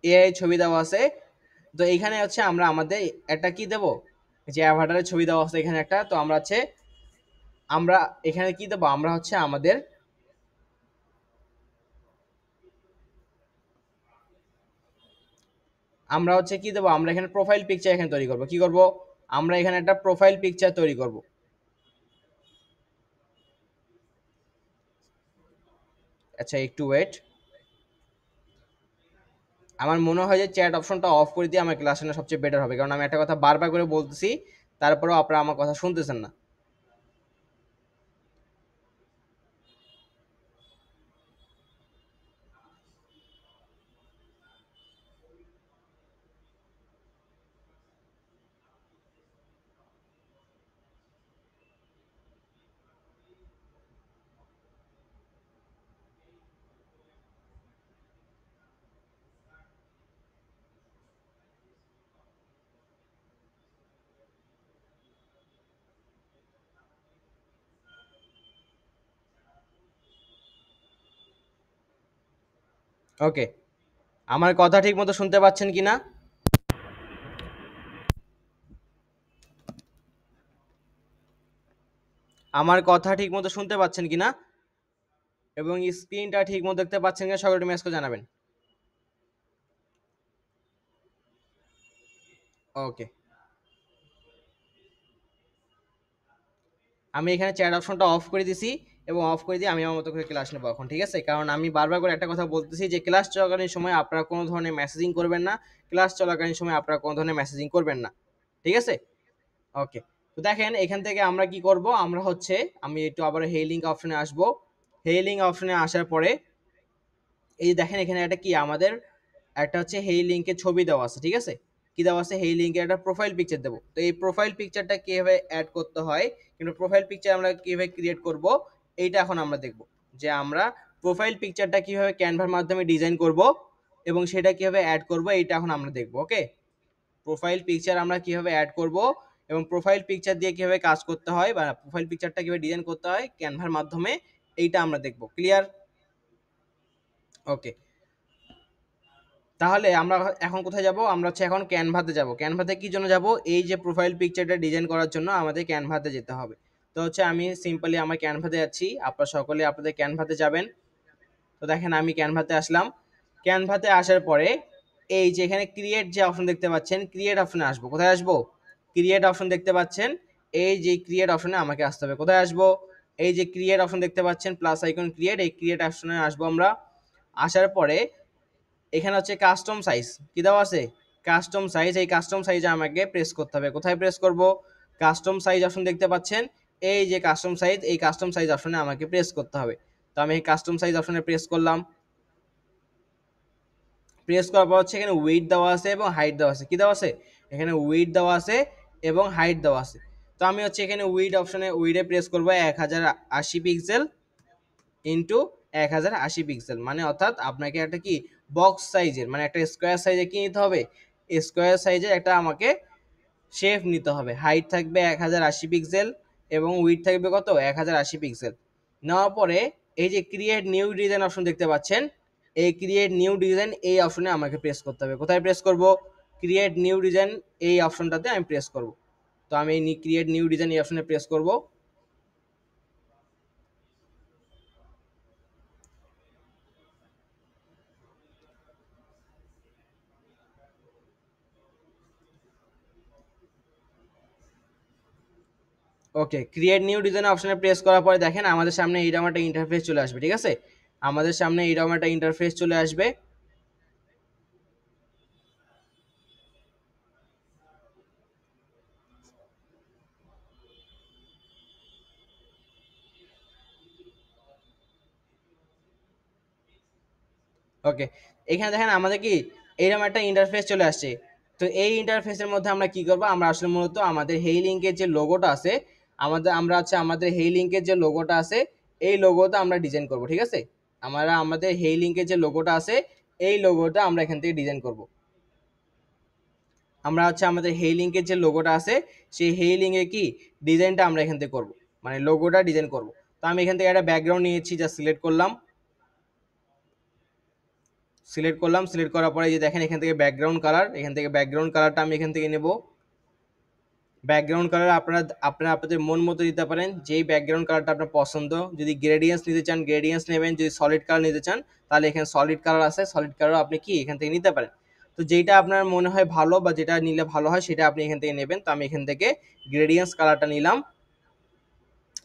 এআই ছবি দেওয়া আছে। তো এইখানে হচ্ছে আমরা আমাদের একটা কি দেব, যে অ্যাভাটারের ছবি দেওয়া আছে এখানে একটা। তো আমরা হচ্ছে আমরা এখানে কি দেবো, আমরা হচ্ছে আমাদের আমরা হচ্ছে কি দেবো, আমরা এখানে প্রোফাইল পিকচার এখানে তৈরি করব। কি করব? আমরা এখানে একটা প্রোফাইল পিকচার তৈরি করব। আচ্ছা একটু ওয়েট, আমার মনে হয় যে চ্যাট অপশনটা অফ করে দিয়ে আমার ক্লাস নেওয়া সবচেয়ে বেটার হবে, কারণ আমি একটা কথা বারবার করে বলতেছি তারপরেও আপনারা আমার কথা শুনতেছেন না। ওকে, আমার কথা ঠিক মতো শুনতে পাচ্ছেন কিনা? আমার কথা ঠিক মতো শুনতে পাচ্ছেন কিনা এবং স্ক্রিনটা ঠিক মতো দেখতে পাচ্ছেন কিনা সকলে মেসেজ করে জানাবেন। ওকে, আমি এখানে চ্যাট অপশনটা অফ করে দিছি এবং অফ করে দিয়ে আমি আমার মতো করে ক্লাস নেবো এখন, ঠিক আছে? কারণ আমি বারবার করে একটা কথা বলতেছি যে ক্লাস চলাকালীন সময় আপনারা কোনো ধরনের মেসেজিং করবেন না, ক্লাস চলাকালীন সময় আপনারা কোনো ধরনের মেসেজিং করবেন না, ঠিক আছে? ওকে, তো দেখেন এখান থেকে আমরা কি করব, আমরা হচ্ছে আমি একটু আবার হেইলিং অপশনে আসবো। হেইলিং অপশনে আসার পরে এই যে দেখেন এখানে একটা কি আমাদের একটা হচ্ছে হেই লিংকের ছবি দেওয়া আছে, ঠিক আছে? কি দেওয়া আছে? হেই লিংকের একটা প্রোফাইল পিকচার দেবো। তো এই প্রোফাইল পিকচারটা কিভাবে অ্যাড করতে হয় কিন্তু প্রোফাইল পিকচার আমরা কিভাবে ক্রিয়েট করব এইটা এখন আমরা দেখব। যে আমরা প্রোফাইল পিকচারটা কিভাবে ক্যানভার মাধ্যমে ডিজাইন করব এবং সেটা কিভাবে অ্যাড করব এইটা এখন আমরা দেখব। ওকে, প্রোফাইল পিকচার আমরা কিভাবে অ্যাড করব এবং প্রোফাইল পিকচার দিয়ে কিভাবে কাজ করতে হয় বা প্রোফাইল পিকচারটা কিভাবে ডিজাইন করতে হয় ক্যানভার মাধ্যমে, এইটা আমরা দেখব। ক্লিয়ার? ওকে, তাহলে আমরা এখন কোথায় যাব? আমরা হচ্ছে এখন ক্যানভাতে যাব। ক্যানভাতে কি জন্য যাব? এই যে প্রোফাইল পিকচারটা ডিজাইন করার জন্য আমাদের ক্যানভাতে যেতে হবে। তো হচ্ছে আমি সিম্পলি আমার ক্যানভাতে যাচ্ছি, আপনারা সকলে আপনাদের ক্যানভাতে যাবেন। তো দেখেন আমি ক্যানভাতে আসলাম। ক্যানভাতে আসার পরে এই যে এখানে ক্রিয়েট যে অপশন দেখতে পাচ্ছেন, ক্রিয়েট অপশনে আসবো। কোথায় আসবো? ক্রিয়েট অপশন দেখতে পাচ্ছেন, এই যে ক্রিয়েট অপশনে আমাকে আসতে হবে। কোথায় আসবো? এই যে ক্রিয়েট অপশন দেখতে পাচ্ছেন প্লাস আইকন ক্রিয়েট, এই ক্রিয়েট অপশনে আসবো আমরা। আসার পরে এখানে হচ্ছে কাস্টম সাইজ কি দেওয়া আছে? কাস্টম সাইজ, এই কাস্টম সাইজে আমাকে প্রেস করতে হবে। কোথায় প্রেস করব? কাস্টম সাইজ অপশন দেখতে পাচ্ছেন, এই যে কাস্টম সাইজ, এই কাস্টম সাইজ অপশনে আমাকে প্রেস করতে হবে। তো আমি এই কাস্টম সাইজ অপশনে প্রেস করলাম। প্রেস করার পর হচ্ছে এখানে উইডথ দেওয়া আছে এবং হাইট দেওয়া আছে। কি দেওয়া আছে? এখানে উইডথ দেওয়া আছে এবং হাইট দেওয়া আছে। তো আমি হচ্ছে এখানে উইডথ অপশনে উইডে প্রেস করব 1080 পিক্সেল ইন্টু 1080 পিক্সেল, মানে অর্থাৎ আপনাকে একটা কি বক্স সাইজের, মানে একটা স্কোয়ার সাইজে কি নিতে হবে? স্কোয়ার সাইজের একটা আমাকে শেপ নিতে হবে। হাইট থাকবে 1080 পিক্সেল এবং উইডথ থাকবে কত? 1080 পিক্সেল। নেওয়ার পরে এই যে ক্রিয়েট নিউ ডিজাইন অপশন দেখতে পাচ্ছেন, এই ক্রিয়েট নিউ ডিজাইন এই অপশনে আমাকে প্রেস করতে হবে। কোথায় প্রেস করব? ক্রিয়েট নিউ ডিজাইন এই অপশনটাতে আমি প্রেস করব। তো আমি ক্রিয়েট নিউ ডিজাইন এই অপশনে প্রেস করব। ওকে, ক্রিয়েট নিউ ডিজাইন অপশনে প্রেস করার পরে দেখেন আমাদের সামনে এইরকম একটা ইন্টারফেস চলে আসবে। ঠিক আছে, আমাদের সামনে এইরকম একটা ইন্টারফেস চলে আসবে। ওকে, এখানে দেখেন আমাদের কি এইরকম একটা ইন্টারফেস চলে আসছে। তো এই ইন্টারফেসের মধ্যে আমরা কি করব? আমরা আসলে মূলত আমাদের হেই লিঙ্কের যে লোগোটা আছে, আমাদের হেই লিঙ্কের যে লোগোটা আছে, এই লোগোটা আমরা ডিজাইন করব। ঠিক আছে, আমাদের হেই লিঙ্কের যে লোগোটা আছে, এই লোগোটা আমরা এখান থেকে ডিজাইন করব। আমরা হচ্ছে আমাদের হেই লিঙ্কের যে লোগোটা আছে, সেই হেই লিঙ্কে কি ডিজাইনটা আমরা এখান থেকে করব, মানে লোগোটা ডিজাইন করব। তো আমি এখান থেকে একটা ব্যাকগ্রাউন্ড নিয়েছি, যা সিলেক্ট করলাম। সিলেক্ট করার পরে যে দেখেন এখান থেকে ব্যাকগ্রাউন্ড কালার, এখান থেকে ব্যাকগ্রাউন্ড কালারটা আমি এখান থেকে নেব। ব্যাকগ্রাউন্ড কালার আপনারা আপনাদের মন মতো দিতে পারেন, যেই ব্যাকগ্রাউন্ড কালারটা আপনার পছন্দ। যদি গ্রেডিয়েন্টস নিতে চান গ্রেডিয়েন্টস নেবেন, যদি সলিড কালার নিতে চান তাহলে এখানে সলিড কালার আছে, সলিড কালার আপনি কি এখান থেকে নিতে পারেন। তো যেটা আপনার মনে হয় ভালো বা যেটা নিলে ভালো হয় সেটা আপনি এখান থেকে নেবেন। তো আমি এখান থেকে গ্রেডিয়েন্টস কালারটা নিলাম।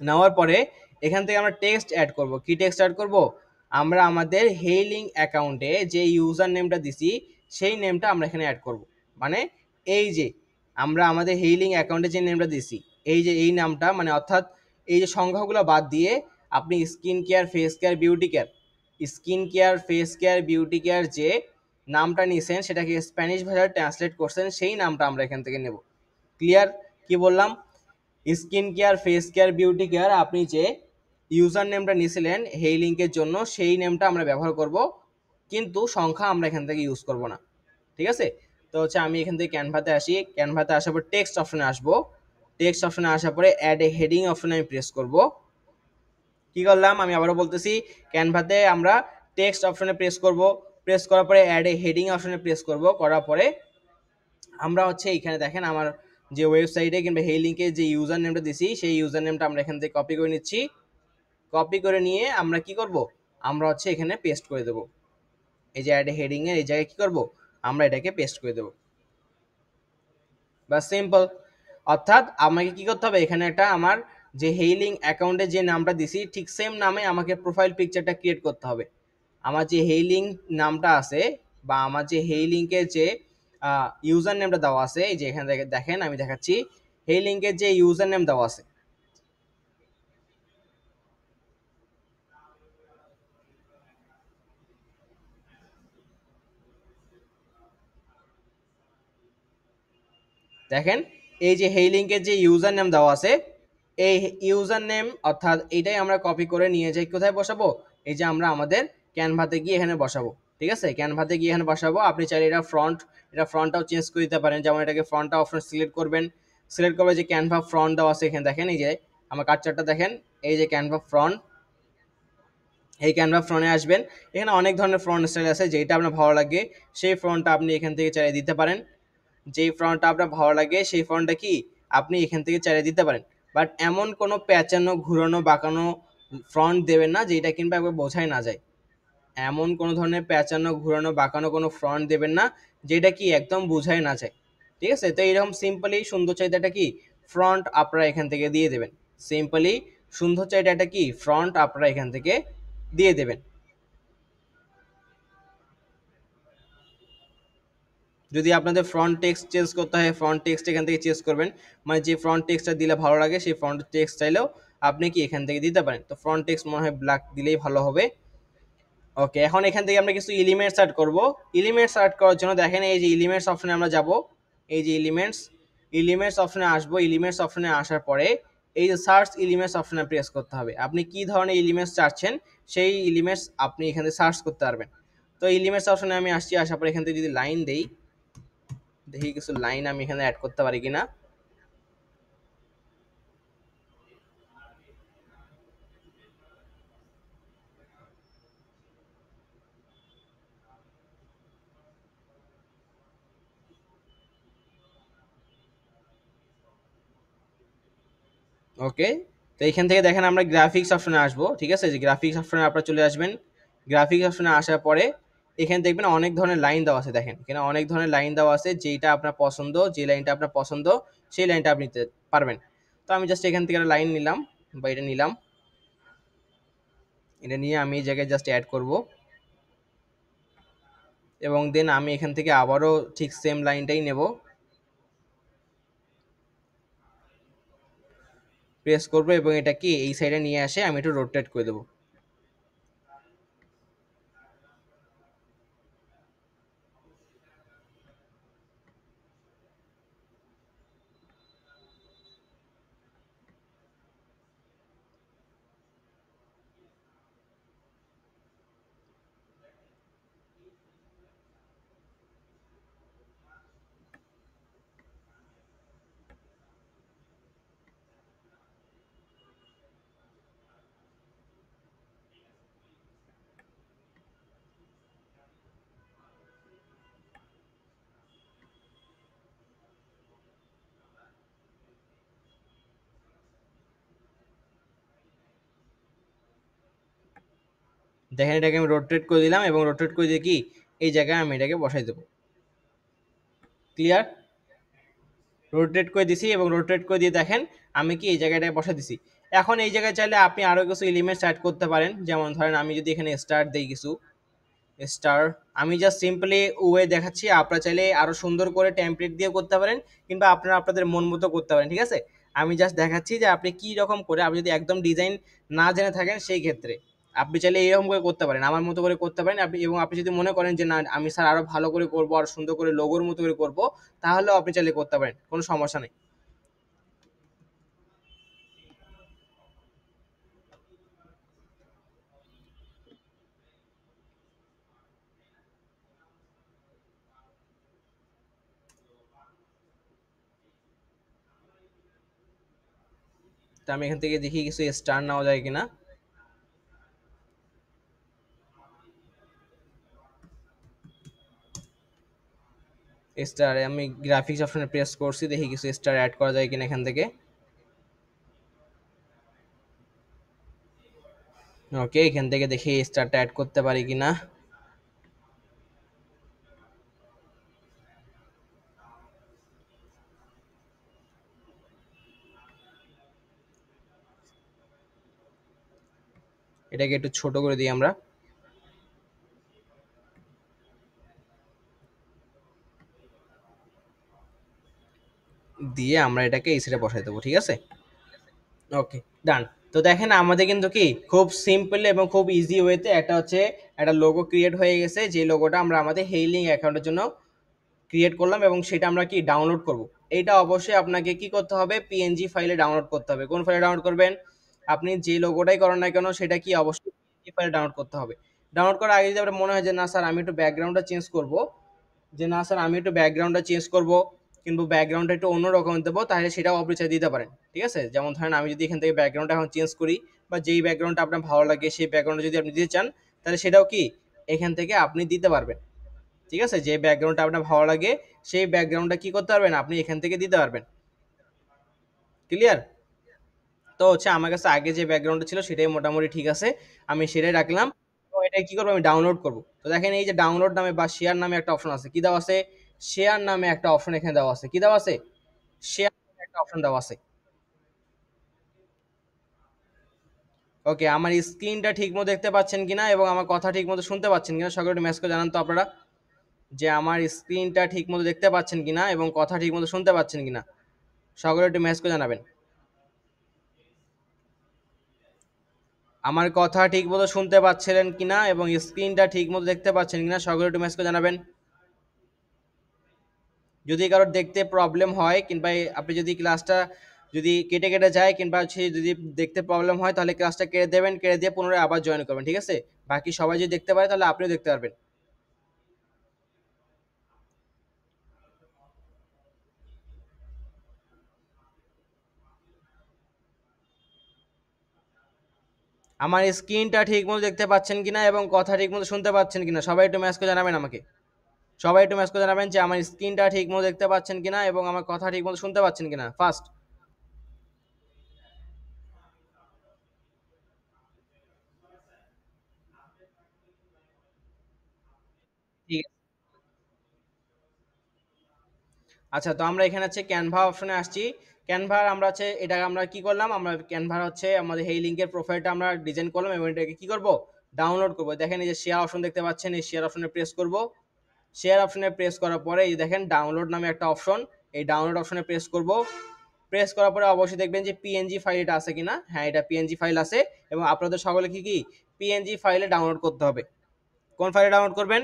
নেওয়ার পরে এখান থেকে আমরা টেক্সট অ্যাড করব। কি টেক্সট অ্যাড করব? আমরা আমাদের হেইলিং অ্যাকাউন্টে যে ইউজার নেমটা দিছি সেই নেমটা আমরা এখানে অ্যাড করব। মানে এই যে আমরা আমাদের হেইলিং অ্যাকাউন্টে যে নেমটা দিছি, এই যে এই নামটা, মানে অর্থাৎ এই যে সংখ্যাগুলো বাদ দিয়ে আপনি skin care, face care, beauty care, skin care, face care, beauty care যে নামটা নিয়েছেন সেটাকে স্প্যানিশ ভাষায় ট্রান্সলেট করছেন, সেই নামটা আমরা এখান থেকে নেব। ক্লিয়ার? কি বললাম? Skin care, face care, beauty care, আপনি যে ইউজার নেমটা নিয়েছিলেন হেই লিঙ্কের জন্য সেই নেমটা আমরা ব্যবহার করব, কিন্তু সংখ্যা আমরা এখান থেকে ইউজ করব না। ঠিক আছে, তো হচ্ছে আমি এখান থেকে ক্যানভাতে আসি। ক্যানভাতে আসার পর টেক্সট অপশনে আসবো। টেক্সট অপশনে আসার পরে অ্যাড এ হেডিং অপশনে আমি প্রেস করব। কি করলাম? আমি আবারও বলতেছি, ক্যানভাতে আমরা টেক্সট অপশনে প্রেস করব। প্রেস করার পরে অ্যাড এ হেডিং অপশনে প্রেস করব। করার পরে আমরা হচ্ছে এইখানে দেখেন আমার যে ওয়েবসাইটে কিংবা হেই লিঙ্কে যে ইউজার নেমটা দিছি সেই ইউজার নেমটা আমরা এখান থেকে কপি করে নিচ্ছি। কপি করে নিয়ে আমরা কি করব? আমরা হচ্ছে এখানে পেস্ট করে দেব। এই যে অ্যাড হেডিং এর এই জায়গায় কি করব? আমরা এটাকে পেস্ট করে দেব। বা সিম্পল। অর্থাৎ আমাকে কি করতে হবে? এখানে একটা আমার যে হেইলিং অ্যাকাউন্টে যে নামটা দিছি ঠিক সেম নামে আমাকে প্রোফাইল পিকচারটা ক্রিয়েট করতে হবে। আমার যে হেইলিং নামটা আছে বা আমার যে হেইলিংকের যে ইউজার নেমটা দেওয়া আছে, এই যে এখানে দেখেন আমি দেখাচ্ছি, হেইলিংকের যে ইউজার নেম দেওয়া আছে, দেখেন এই যে হেইলিংকের যে ইউজার নেম দেওয়া আছে, এই ইউজার নেম অর্থাৎ এটাই আমরা কপি করে নিয়ে যাই কোথায় বসাবো? এই যে আমরা আমাদের ক্যানভাতে গিয়ে এখানে বসাবো। ঠিক আছে, ক্যানভাতে গিয়ে এখানে বসাবো। আপনি চাইলে এটা ফ্রন্টটাও চেঞ্জ করে দিতে পারেন, যেমন এটাকে ফ্রন্টটা অপশন সিলেক্ট করবেন, সিলেক্ট করবে যে ক্যানভা ফ্রন্ট দেওয়া আছে এখানে দেখেন, এই যে আমার কার্সারটা দেখেন, এই যে ক্যানভা ফ্রন্ট, এই ক্যানভা ফ্রন্টে আসবেন। এখানে অনেক ধরনের ফ্রন্ট স্টাইল আছে, যেটা আপনার ভালো লাগে সেই ফ্রন্টটা আপনি এখান থেকে চালিয়ে দিতে পারেন। যেই ফ্রন্টটা আপনার ভালো লাগে সেই ফ্রন্টটা কি আপনি এখান থেকে চালিয়ে দিতে পারেন। বাট এমন কোনো প্যাঁচানো ঘুরানো বাঁকানো ফ্রন্ট দেবেন না যেটা কিংবা একবার বোঝাই না যায়। এমন কোনো ধরনের প্যাঁচানো ঘুরানো বাঁকানো কোনো ফ্রন্ট দেবেন না যেটা কি একদম বোঝাই না যায়। ঠিক আছে, তো এইরকম সিম্পলি সুন্দর চাহিদাটা কি ফ্রন্ট আপনারা এখান থেকে দিয়ে দেবেন। সিম্পলি সুন্দর চাহিদাটা কি ফ্রন্ট আপনারা এখান থেকে দিয়ে দেবেন। যদি আপনাদের ফ্রন্ট টেক্সট চেঞ্জ করতে হয়, ফ্রন্ট টেক্সট এখান থেকে চেঞ্জ করবেন, মানে যে ফ্রন্ট টেক্সটটা দিলে ভালো লাগে সেই ফ্রন্ট টেক্সট চাইলেও আপনি কি এখান থেকে দিতে পারেন। তো ফ্রন্ট টেক্সট মনে হয় ব্ল্যাক দিলেই ভালো হবে। ওকে, এখন এখান থেকে আমরা কিছু এলিমেন্টস অ্যাড করব। এলিমেন্টস অ্যাড করার জন্য দেখেন এই যে এলিমেন্টস অপশনে আমরা যাব, এই যে এলিমেন্টস অপশনে আসবো। এলিমেন্টস অপশনে আসার পরে এই যে সার্চ এলিমেন্টস অপশনে প্রেস করতে হবে। আপনি কি ধরনের এলিমেন্টস চাচ্ছেন সেই এলিমেন্টস আপনি এখানে সার্চ করতে পারবেন। তো এলিমেন্টস অপশনে আমি আসছি, আসার পরে এখান থেকে যদি লাইন দেই, দেখি কিছু লাইন আমি এখানে অ্যাড করতে পারি কিনা। ওকে, তো এখান থেকে দেখেন আমরা গ্রাফিক্স অপশনে আসবো। ঠিক আছে, যে গ্রাফিক্স অপশনে আপনারা চলে আসবেন। গ্রাফিক্স অপশনে আসার পরে এখানে দেখবেন অনেক ধরনের লাইন দেওয়া আছে, দেখেন এখানে অনেক ধরনের লাইন দেওয়া আছে, যেটা আপনার পছন্দ, যে লাইনটা আপনার পছন্দ সেই লাইনটা আপনি নিতে পারবেন। তো আমি জাস্ট এখান থেকে একটা লাইন নিলাম, বা এটা নিলাম, এটা নিয়ে আমি এই জায়গায় জাস্ট অ্যাড করব, এবং দেন আমি এখান থেকে আবারও ঠিক সেম লাইনটাই নেব, প্রেস করব, এবং এটা কি এই সাইডে নিয়ে আসে আমি একটু রোটেট করে দেবো। দেখেন এটাকে আমি রোটেট করে দিলাম, এবং রোটেট করে দিয়ে কি এই জায়গায় আমি এটাকে বসাই দেবো। ক্লিয়ার, রোটেট করে দিছি, এবং রোটেট করে দিয়ে দেখেন আমি কি এই জায়গাটায় বসা দিছি। এখন এই জায়গায় চাইলে আপনি আরও কিছু এলিমেন্টস অ্যাড করতে পারেন, যেমন ধরেন আমি যদি এখানে স্টার দেই কিছু স্টার, আমি জাস্ট সিম্পলি ওয়ে দেখাচ্ছি, আপনারা চাইলে আরো সুন্দর করে টেমপ্লেট দিয়ে করতে পারেন, কিংবা আপনারা আপনাদের মন মতো করতে পারেন। ঠিক আছে, আমি জাস্ট দেখাচ্ছি যে আপনি কি রকম করে, আপনি যদি একদম ডিজাইন না জেনে থাকেন সেই ক্ষেত্রে আপনি চাইলে এরকম করে করতে পারেন, আমার মতো করে করতে পারেন আপনি। এবং আপনি যদি মনে করেন যে না আমি স্যার আরো ভালো করে করবো, আর সুন্দর করে লোগোর মতো করে করবো, তাহলেও আপনি চাইলে করতে পারেন, কোনো সমস্যা নেই। তো আমি এখান থেকে দেখি কিছু স্টার নেওয়া যায় কিনা। স্টার আমি গ্রাফিক্স অপশনে প্রেস করছি, দেখি কিছু স্টার অ্যাড করা যায় কিনা এখান থেকে। ওকে, এখান থেকে দেখি স্টারটা অ্যাড করতে পারি কিনা। এটাকে একটু ছোট করে দিই আমরা, দিয়ে আমরা এটাকে এই সাইডে বসাই দেবো। ঠিক আছে, ওকে, ডান। তো দেখেন আমাদের কিন্তু কি খুব সিম্পল এবং খুব ইজি ওয়েতে একটা হচ্ছে একটা লোগো ক্রিয়েট হয়ে গেছে, যে লোগোটা আমরা আমাদের হেইলিং অ্যাকাউন্টের জন্য ক্রিয়েট করলাম, এবং সেটা আমরা কি ডাউনলোড করব। এইটা অবশ্যই আপনাকে কি করতে হবে, পিএনজি ফাইলে ডাউনলোড করতে হবে। কোন ফাইলে ডাউনলোড করবেন, আপনি যে লোগোটাই করেন না কেন সেটা কি অবশ্যই পিএনজি ফাইলে ডাউনলোড করতে হবে। ডাউনলোড করার আগে যদি আপনার মনে হয় যে না স্যার আমি একটু ব্যাকগ্রাউন্ডটা চেঞ্জ করব, যে না স্যার আমি একটু ব্যাকগ্রাউন্ডটা চেঞ্জ করব, কিন্তু ব্যাকগ্রাউন্ডটা একটু অন্যরকম দেবো, তাহলে সেটাও আপনি চাই দিতে পারেন। ঠিক আছে, যেমন ধরেন আমি যদি এখান থেকে ব্যাকগ্রাউন্ডটা এখন চেঞ্জ করি, বা যেই ব্যাকগ্রাউন্ডটা আপনার ভালো লাগে সেই ব্যাকগ্রাউন্ডে যদি আপনি দিতে চান, তাহলে সেটাও কি এখান থেকে আপনি দিতে পারবেন। ঠিক আছে, যে ব্যাকগ্রাউন্ডটা আপনার ভালো লাগে সেই ব্যাকগ্রাউন্ডটা কি করতে পারবেন, আপনি এখান থেকে দিতে পারবেন। ক্লিয়ার? তো হচ্ছে আমার কাছে আগে যে ব্যাকগ্রাউন্ডটা ছিল সেটাই মোটামুটি ঠিক আছে, আমি সেটাই রাখলাম। তো এটা কি করবো, আমি ডাউনলোড করব। তো দেখেন এই যে ডাউনলোড নামে বা শেয়ার নামে একটা অপশন আছে, কি দেওয়া আছে, শেয়ার নামে একটা অপশন এখানে দেওয়া আছে, কি দেওয়া আছে, শেয়ার নামে একটা অপশন দেওয়া আছে। ওকে, আমার স্ক্রিনটা ঠিক মতো দেখতে পাচ্ছেন কিনা এবং আমার কথা ঠিক মতো শুনতে পাচ্ছেন কিনা সকলে একটু মেসেজ করে জানান তো আপনারা, যে আমার স্ক্রিনটা ঠিক মতো দেখতে পাচ্ছেন কিনা এবং কথা ঠিক মতো শুনতে পাচ্ছেন কিনা, সকলে একটু মেসেজ করে জানাবেন। আমার কথা ঠিক মতো শুনতে পাচ্ছিলেন কিনা এবং স্ক্রিনটা ঠিক মতো দেখতে পাচ্ছেন কিনা সকলে একটু মেসেজ করে জানাবেন। যদি কারোর দেখতে প্রবলেম হয় কিংবা আপনি যদি ক্লাসটা যদি কেটে কেটে যায় কিংবা হচ্ছে যদি দেখতে প্রবলেম হয়, তাহলে ক্লাসটা কেটে দেবেন, কেটে দিয়ে পুনরায় আবার জয়েন করবেন। ঠিক আছে, বাকি সবাই যদি দেখতে পারে তাহলে আপনিও দেখতে পারবেন। আমার স্ক্রিনটা ঠিক মতো দেখতে পাচ্ছেন কিনা এবং কথা ঠিক মতো শুনতে পাচ্ছেন কিনা সবাই একটু মেসেজ করে জানাবেন আমাকে। সবাই একটু মেসেজ করে জানাবেন যে আমার স্ক্রিনটা ঠিক মতো দেখতে পাচ্ছেন কিনা এবং আমার কথা ঠিক মতো শুনতে পাচ্ছেন কিনা ফার্স্ট। ঠিক আছে। আচ্ছা, তো আমরা এখানে হচ্ছে ক্যানভা অপশনে আসছি। ক্যানভার আমরা হচ্ছে এটা আমরা কি করলাম, আমরা ক্যানভার হচ্ছে আমাদের এই লিঙ্কের প্রোফাইলটা আমরা ডিজাইন করলাম এবং এটাকে কি করব, ডাউনলোড করব। দেখেন এই যে শেয়ার অপশন দেখতে পাচ্ছেন, এই শেয়ার অপশনে প্রেস করব। শেয়ার অপশনে প্রেস করার পরে এই দেখেন ডাউনলোড নামে একটা অপশন, এই ডাউনলোড অপশনে প্রেস করব। প্রেস করার পরে অবশ্যই দেখবেন যে পিএনজি ফাইল এটা আছে কিনা, হ্যাঁ এটা পিএনজি ফাইল আছে এবং আপনাদের সকলে কি কি পিএনজি ফাইলে ডাউনলোড করতে হবে। কোন ফাইলে ডাউনলোড করবেন,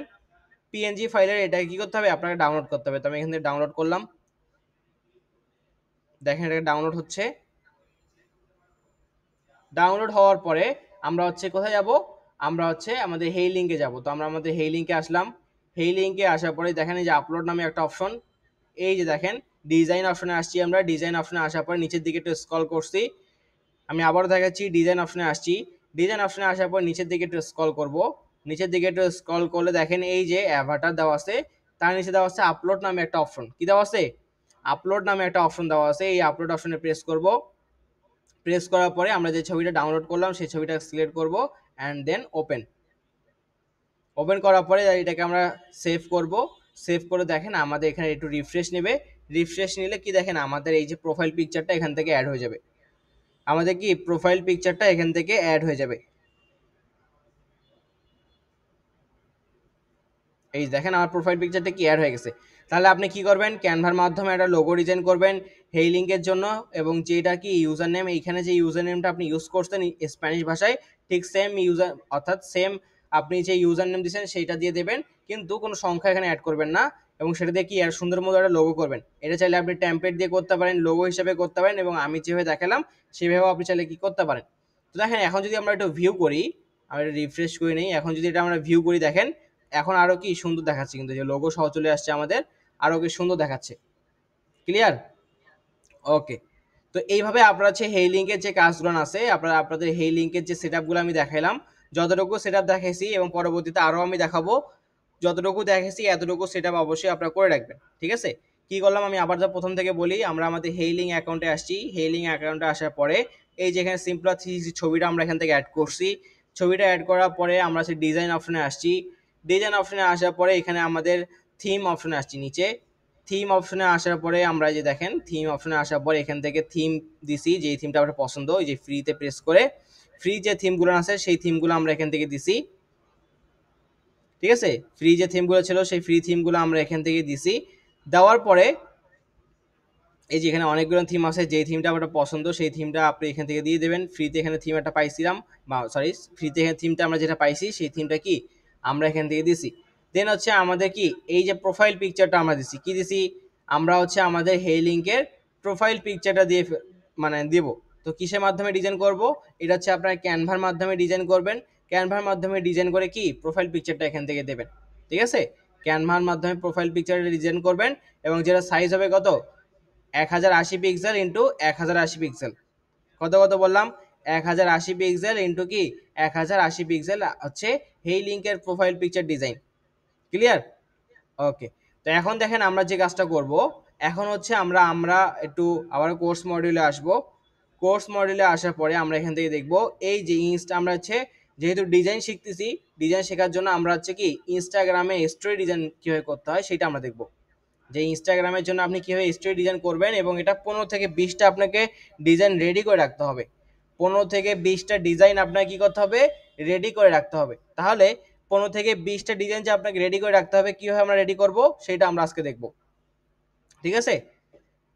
পিএনজি ফাইলের এটা কি করতে হবে, আপনাকে ডাউনলোড করতে হবে। তো আমি এখান থেকে ডাউনলোড করলাম, দেখেন এটা ডাউনলোড হচ্ছে। ডাউনলোড হওয়ার পরে আমরা হচ্ছে কোথায় যাব, আমরা হচ্ছে আমাদের হেই লিঙ্কে যাব। তো আমরা আমাদের হেই লিঙ্কে আসলাম। হেই লিঙ্কে আসার পরে দেখেন এই যে আপলোড নামে একটা অপশন, এই যে দেখেন ডিজাইন অপশনে আসছি আমরা। ডিজাইন অপশনে আসার পরে নিচের দিকে একটু স্ক্রল করছি, আমি আবারও দেখাচ্ছি ডিজাইন অপশনে আসছি। ডিজাইন অপশনে আসার পর নিচের দিকে একটু স্ক্রল করব। নিচের দিকে একটু স্ক্রল করলে দেখেন এই যে অ্যাভাটার দেওয়া আছে, তার নিচে দেওয়া আছে আপলোড নামে একটা অপশন, কি দেওয়া আছে, আপলোড নামে একটা অপশন দেওয়া আছে। এই আপলোড অপশনে প্রেস করব। প্রেস করার পরে আমরা যে ছবিটা ডাউনলোড করলাম সেই ছবিটা সিলেক্ট করব অ্যান্ড দেন ওপেন। ওপেন করার পরে এটাকে আমরা সেভ করব। সেভ করে দেখেন আমাদের এখানে একটু রিফ্রেশ নেবে। রিফ্রেশ নিলে কি দেখেন আমাদের এই যে প্রোফাইল পিকচারটা এখান থেকে অ্যাড হয়ে যাবে। আমাদের কি প্রোফাইল পিকচারটা এখান থেকে অ্যাড হয়ে যাবে। এই দেখেন আমার প্রোফাইল পিকচারটা কি অ্যাড হয়ে গেছে। তাহলে আপনি কি করবেন, ক্যানভার মাধ্যমে একটা লোগো ডিজাইন করবেন হেই লিঙ্কের জন্য, এবং যেটা কি ইউজার নেম, এইখানে যে ইউজার নেমটা আপনি ইউজ করছেন স্প্যানিশ ভাষায় ঠিক সেম ইউজার, অর্থাৎ সেম আপনি যে ইউজার নেম দিয়েছেন সেইটা দিয়ে দেবেন, কিন্তু কোনো সংখ্যা এখানে অ্যাড করবেন না। এবং সেটা দিয়ে কি আর সুন্দর মতো একটা লোগো করবেন। এটা চাইলে আপনি টেমপ্লেট দিয়ে করতে পারেন, লোগো হিসেবে করতে পারেন, এবং আমি যেভাবে দেখালাম সেভাবেও আপনি চাইলে কি করতে পারেন। তো দেখেন এখন যদি আমরা একটু ভিউ করি, আমরা এটা রিফ্রেশ করে নিই, এখন যদি এটা আমরা ভিউ করি দেখেন এখন আরো কি সুন্দর দেখাচ্ছে, কিন্তু যে লোগো সহ চলে আসছে আমাদের, আরো কি সুন্দর দেখাচ্ছে। ক্লিয়ার? ওকে। তো এইভাবে আপনারা হচ্ছে হেই লিঙ্কের যে কাজগুলো আছে, আপনারা আপনাদের হেই লিঙ্কের যে সেটআপগুলো আমি দেখাইলাম, যতটুকু সেটআপ দেখাইছি এবং পরবর্তীতে আরো আমি দেখাবো, যতটুকু দেখেছি এতটুকু সেটআপ অবশ্যই আপনারা করে রাখবেন। ঠিক আছে, কি করলাম আমি আবার যা প্রথম থেকে বলি, আমরা আমাদের হেইলিং অ্যাকাউন্টে আসছি। হেইলিং অ্যাকাউন্টে আসার পরে এই যে এখানে সিম্পলা ছবিটা আমরা এখান থেকে অ্যাড করছি। ছবিটা অ্যাড করার পরে আমরা সেই ডিজাইন অপশনে আসছি। ডিজাইন অপশনে আসার পরে এখানে আমাদের থিম অপশনে আসছি নিচে। থিম অপশনে আসার পরে আমরা যে দেখেন থিম অপশনে আসার পরে এখান থেকে থিম দিছি, যে থিমটা আমরা পছন্দ, ওই যে ফ্রিতে প্রেস করে ফ্রি যে থিমগুলো আছে সেই থিমগুলো আমরা এখান থেকে দিছি। ঠিক আছে, ফ্রি যে থিমগুলো ছিল সেই ফ্রি থিমগুলো আমরা এখান থেকে দিছি। দেওয়ার পরে এই যে এখানে অনেকগুলো থিম আছে, যে থিমটা আপনার পছন্দ সেই থিমটা আপনি এখান থেকে দিয়ে দেবেন। ফ্রিতে এখানে থিম একটা পাইছিলাম, বা সরি ফ্রিতে এখানে থিমটা আমরা যেটা পাইছি সেই থিমটা কি আমরা এখান থেকে দিছি। দেন হচ্ছে আমাদের কি এই যে প্রোফাইল পিকচারটা আমরা দিছি, কি দিছি, আমরা হচ্ছে আমাদের হেই লিঙ্কের প্রোফাইল পিকচারটা দিয়ে মানে দেব। তো কিসের মাধ্যমে ডিজাইন করব, এটা হচ্ছে আপনার ক্যানভার মাধ্যমে ডিজাইন করবেন। ক্যানভার মাধ্যমে ডিজাইন করে কি প্রোফাইল পিকচারটা এখান থেকে দেবেন। ঠিক আছে, ক্যানভার মাধ্যমে প্রোফাইল পিকচারটা ডিজাইন করবেন এবং যেটা সাইজ হবে কত 1080 পিক্সেল ইন্টু 1080 পিক্সেল। কত কত বললাম 1080 পিক্সেল ইন্টু কি 1080 পিক্সেল হচ্ছে এই লিঙ্কের প্রোফাইল পিকচার ডিজাইন। ক্লিয়ার? ওকে। তো এখন দেখেন আমরা যে কাজটা করব, এখন হচ্ছে আমরা আমরা একটু আবার কোর্স মডিউলে আসব। কোর্স মডিউলে আসার পরে আমরা এখান থেকে দেখব এই যে ইনস্টা আমরা হচ্ছে যেহেতু ডিজাইন শিখতেছি, ডিজাইন শেখার জন্য আমরা হচ্ছে কি ইনস্টাগ্রামে স্টোরি ডিজাইন কীভাবে করতে হয় সেটা আমরা দেখব। যে ইনস্টাগ্রামের জন্য আপনি কীভাবে স্টোরি ডিজাইন করবেন এবং এটা 15 থেকে 20টা আপনাকে ডিজাইন রেডি করে রাখতে হবে। 15 থেকে 20টা ডিজাইন আপনাকে কী করতে হবে রেডি করে রাখতে হবে। তাহলে 15 থেকে 20টা ডিজাইন যে আপনাকে রেডি করে রাখতে হবে, কীভাবে আমরা রেডি করব সেটা আমরা আজকে দেখব। ঠিক আছে,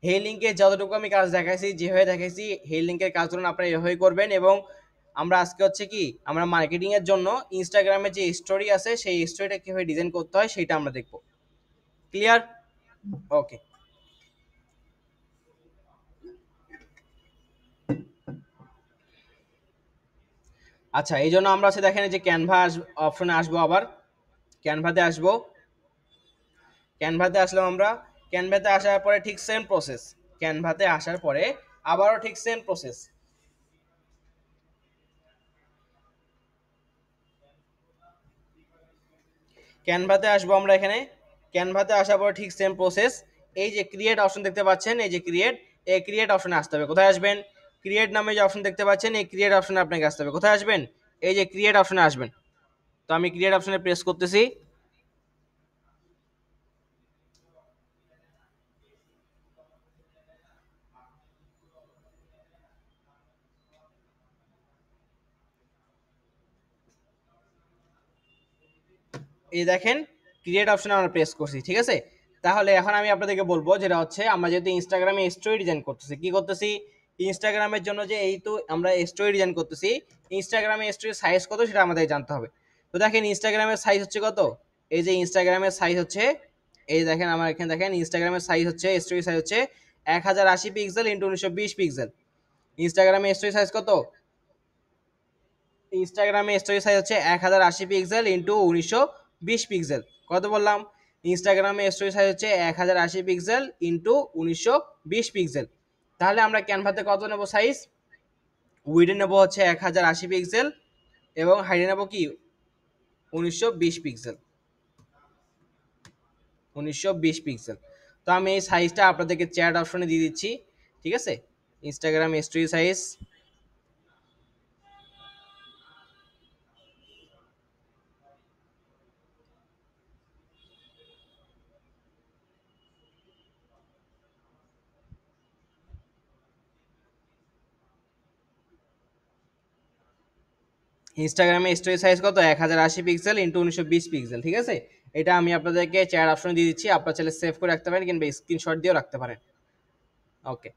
হেই লিঙ্কে যতটুকু আমি কাজ দেখাইছি, যেভাবে দেখাইছি হেই লিঙ্কের কাজগুলো আপনারা এভাবেই করবেন। এবং আমরা আজকে হচ্ছে কি আমরা মার্কেটিংয়ের জন্য ইনস্টাগ্রামে যে স্টোরি আছে সেই স্টোরিটা কীভাবে ডিজাইন করতে হয় সেটা আমরা দেখব। ক্লিয়ার? ওকে। আচ্ছা, এই জন্য আমরা হচ্ছে দেখেন যে ক্যানভা অপশনে আসবো, আবার ক্যানভাতে আসবো। ক্যানভাতে আসলাম আমরা, ক্যানভাতে আসার পরে ঠিক সেম প্রসেস, ক্যানভাতে আসার পরে আবারও ঠিক সেম প্রসেস। ক্যানভাতে আসবো আমরা, এখানে ক্যানভাতে আসার পরে ঠিক সেম প্রসেস। এই যে ক্রিয়েট অপশন দেখতে পাচ্ছেন, এই যে ক্রিয়েট, এই ক্রিয়েট অপশনে আসতে হবে। কোথায় আসবেন? ক্রিয়েট নামে যে অপশন দেখতে পাচ্ছেন এই ক্রিয়েট অপশনে আপনাকে আসতে হবে। কোথায় আসবেন? এই যে ক্রিয়েট অপশনে আসবেন। তো আমি ক্রিয়েট অপশনে প্রেস করতেছি। এই দেখেন ক্রিয়েট অপশনে আমরা প্রেস করছি। ঠিক আছে, তাহলে এখন আমি আপনাদেরকে বলবো যেটা হচ্ছে আমরা যেহেতু ইনস্টাগ্রামে স্টোরি ডিজাইন করতেছি, কি করতেছি ইনস্টাগ্রামের জন্য যে এই তো আমরা স্টোরি ডিজাইন করতেছি, ইনস্টাগ্রামে স্টোরির সাইজ কত সেটা আমাদের জানতে হবে। তো দেখেন ইনস্টাগ্রামের সাইজ হচ্ছে কত, এই যে ইনস্টাগ্রামের সাইজ হচ্ছে, এই দেখেন আমার এখানে দেখেন ইনস্টাগ্রামের সাইজ হচ্ছে স্টোরি সাইজ হচ্ছে 1080 পিক্সেল ইন্টু 1920 পিক্সেল। ইনস্টাগ্রামে স্টোরি সাইজ কত? ইনস্টাগ্রামে স্টোরি সাইজ হচ্ছে 1080 পিক্সেল ইন্টু 1920 পিক্সেল। কত বললাম? ইনস্টাগ্রামে স্টোরি সাইজ হচ্ছে 1080 পিক্সেল ইন্টু 1920 পিক্সেল। তাহলে আমরা ক্যানভাতে কত নেব সাইজ? উইডে নেব হচ্ছে 1080 পিক্সেল এবং হাইটে নেব কি 1920 পিক্সেল, 1920 পিক্সেল। তো আমি এই সাইজটা আপনাদেরকে চ্যাট অপশনে দিয়ে দিচ্ছি। ঠিক আছে, ইনস্টাগ্রাম স্টোরি সাইজ, ইনস্টাগ্রামে স্টোরি সাইজ কত 1080 পিক্সেল ইন্টু 1920 পিক্সেল। ঠিক আছে, এটা আমি আপনাদেরকে চ্যাট অপশনে দিয়ে দিচ্ছি, আপনারা চাইলে সেভ করে রাখতে পারেন কিংবা স্ক্রিনশট দিয়েও রাখতে পারেন। ওকে,